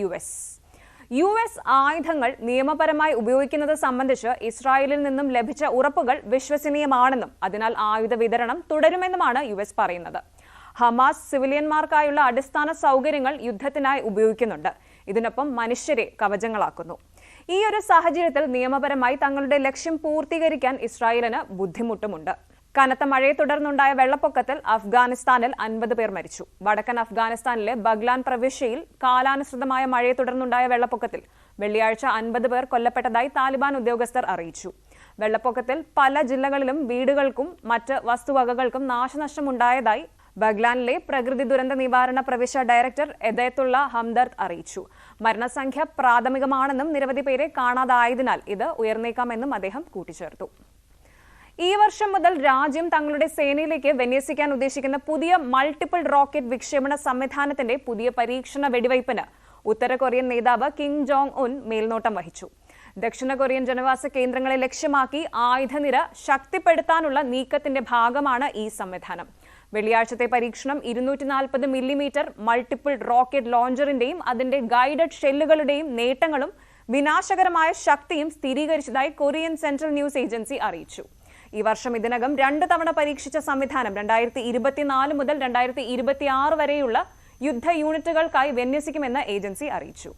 US ആയുധങ്ങൾ നിയമപരമായി ഉപയോഗിക്കുന്നത് സംബന്ധിച്ച് ഇസ്രായേലിൽ നിന്നും ലഭിച്ച ഉറപ്പുകൾ വിശ്വസനീയമാണെന്നും അതിനാൽ ആയുധ വിതരണം തുടരുമെന്നുമാണ് US പറയുന്നത്. ഹമാസ് സിവിലിയന്മാർക്കായുള്ള അടിസ്ഥാന സൗകര്യങ്ങൾ യുദ്ധത്തിനായി ഉപയോഗിക്കുന്നുണ്ട്. ഇതിനൊപ്പം മനുഷ്യരെ കവചങ്ങളാക്കുന്നു. ഈ ഒരു സാഹചര്യത്തിൽ നിയമപരമായി തങ്ങളുടെ ലക്ഷ്യം പൂർത്തീകരിക്കാൻ ഇസ്രായേലിന് ബുദ്ധിമുട്ടുമുണ്ട്. കനത്ത മഴയെ തുടർന്നുണ്ടായ വെള്ളപ്പൊക്കത്തിൽ അഫ്ഗാനിസ്ഥാനിൽ 50 പേർ മരിച്ചു. വടക്കൻ അഫ്ഗാനിസ്ഥാനിലെ ബഗ്ലാൻ പ്രവിശ്യയിൽ കാലാനുസൃതമായ മഴയെ തുടർന്നുണ്ടായ വെള്ളപ്പൊക്കത്തിൽ വെള്ളിയാഴ്ച 50 പേർ കൊല്ലപ്പെട്ടതായി താലിബാൻ ഉദ്യോഗസ്ഥർ അറിയിച്ചു. വെള്ളപ്പൊക്കത്തിൽ പല ജില്ലകളിലും വീടുകൾക്കും മറ്റ് വസ്തുവകകൾക്കും നാശനഷ്ടമുണ്ടായതായി ബഗ്ലാനിലെ പ്രകൃതി ദുരന്ത നിവാരണ പ്രവിശ്യ ഡയറക്ടർ എദയത്തുള്ള ഹംദർദ് അറിയിച്ചു. മരണസംഖ്യ പ്രാഥമികമാണെന്നും നിരവധി പേരെ കാണാതായതിനാൽ ഇത് ഉയർന്നേക്കാമെന്നും അദ്ദേഹം കൂട്ടിച്ചേർത്തു. ഈ വർഷം മുതൽ രാജ്യം തങ്ങളുടെ സേനയിലേക്ക് വിന്യസിക്കാൻ ഉദ്ദേശിക്കുന്ന പുതിയ മൾട്ടിപ്പിൾ റോക്കറ്റ് വിക്ഷേപണ സംവിധാനത്തിന്റെ പുതിയ പരീക്ഷണ വെടിവയ്പിന് ഉത്തര കൊറിയൻ നേതാവ് കിം ജോങ് ഉൻ മേൽനോട്ടം വഹിച്ചു. ദക്ഷിണ കൊറിയൻ ജനവാസ കേന്ദ്രങ്ങളെ ലക്ഷ്യമാക്കി ആയുധനിര ശക്തിപ്പെടുത്താനുള്ള നീക്കത്തിന്റെ ഭാഗമാണ് ഈ സംവിധാനം. വെള്ളിയാഴ്ചത്തെ പരീക്ഷണം 240 മില്ലിമീറ്റർ മൾട്ടിപ്പിൾ റോക്കറ്റ് ലോഞ്ചറിന്റെയും അതിന്റെ ഗൈഡഡ് ഷെല്ലുകളുടെയും നേട്ടങ്ങളും വിനാശകരമായ ശക്തിയും സ്ഥിരീകരിച്ചതായി കൊറിയൻ സെൻട്രൽ ന്യൂസ് ഏജൻസി അറിയിച്ചു. ഈ വർഷം ഇതിനകം 2 തവണ പരീക്ഷിച്ച സംവിധാനം 2024 മുതൽ 2026 വരെയുള്ള യുദ്ധ യൂണിറ്റുകൾക്കായി വിന്യസിക്കുമെന്ന് ഏജൻസി അറിയിച്ചു.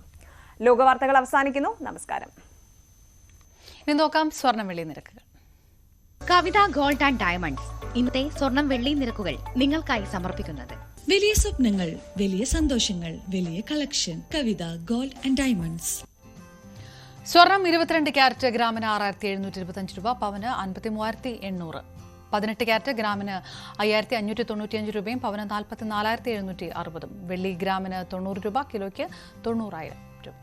ലോകവാർത്തകൾ അവസാനിക്കുന്നു. നമസ്കാരം. ഇനി നോക്കാം സ്വർണം വെള്ളി നിരക്കുകൾ. കവിത ഗോൾഡ് ആൻഡ് ഡയമണ്ട്സ് ഇന്നത്തെ സ്വർണം വെള്ളി നിരക്കുകൾ നിങ്ങൾക്കായി സമർപ്പിക്കുന്നത് വലിയ സ്വപ്നങ്ങൾ, വലിയ സന്തോഷങ്ങൾ, വലിയ collection. Kavitha gold and diamonds. സ്വർണം 22 ക്യാരറ്റ് ഗ്രാമിന് 6725 രൂപ, പവന് 53,800. 18 ക്യാരറ്റ് ഗ്രാമിന് 5595 രൂപയും പവന് 44,760. വെള്ളി ഗ്രാമിന് 90 രൂപ, കിലോയ്ക്ക് 90,000 രൂപ.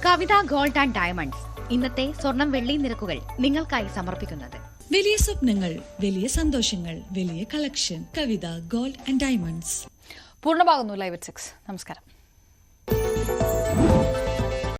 കവിത ഗോൾഡ് ആൻഡ് ഡയമണ്ട്സ് ഇന്നത്തെ സ്വർണം വെള്ളി നിരക്കുകൾ നിങ്ങൾക്കായി സമർപ്പിക്കുന്നത് വലിയ സ്വപ്നങ്ങൾ, വലിയ സന്തോഷങ്ങൾ, വലിയ collection. Kavitha gold and diamonds. പൂർണ്ണമാകുന്നു ലൈവ് at 6. നമസ്കാരം.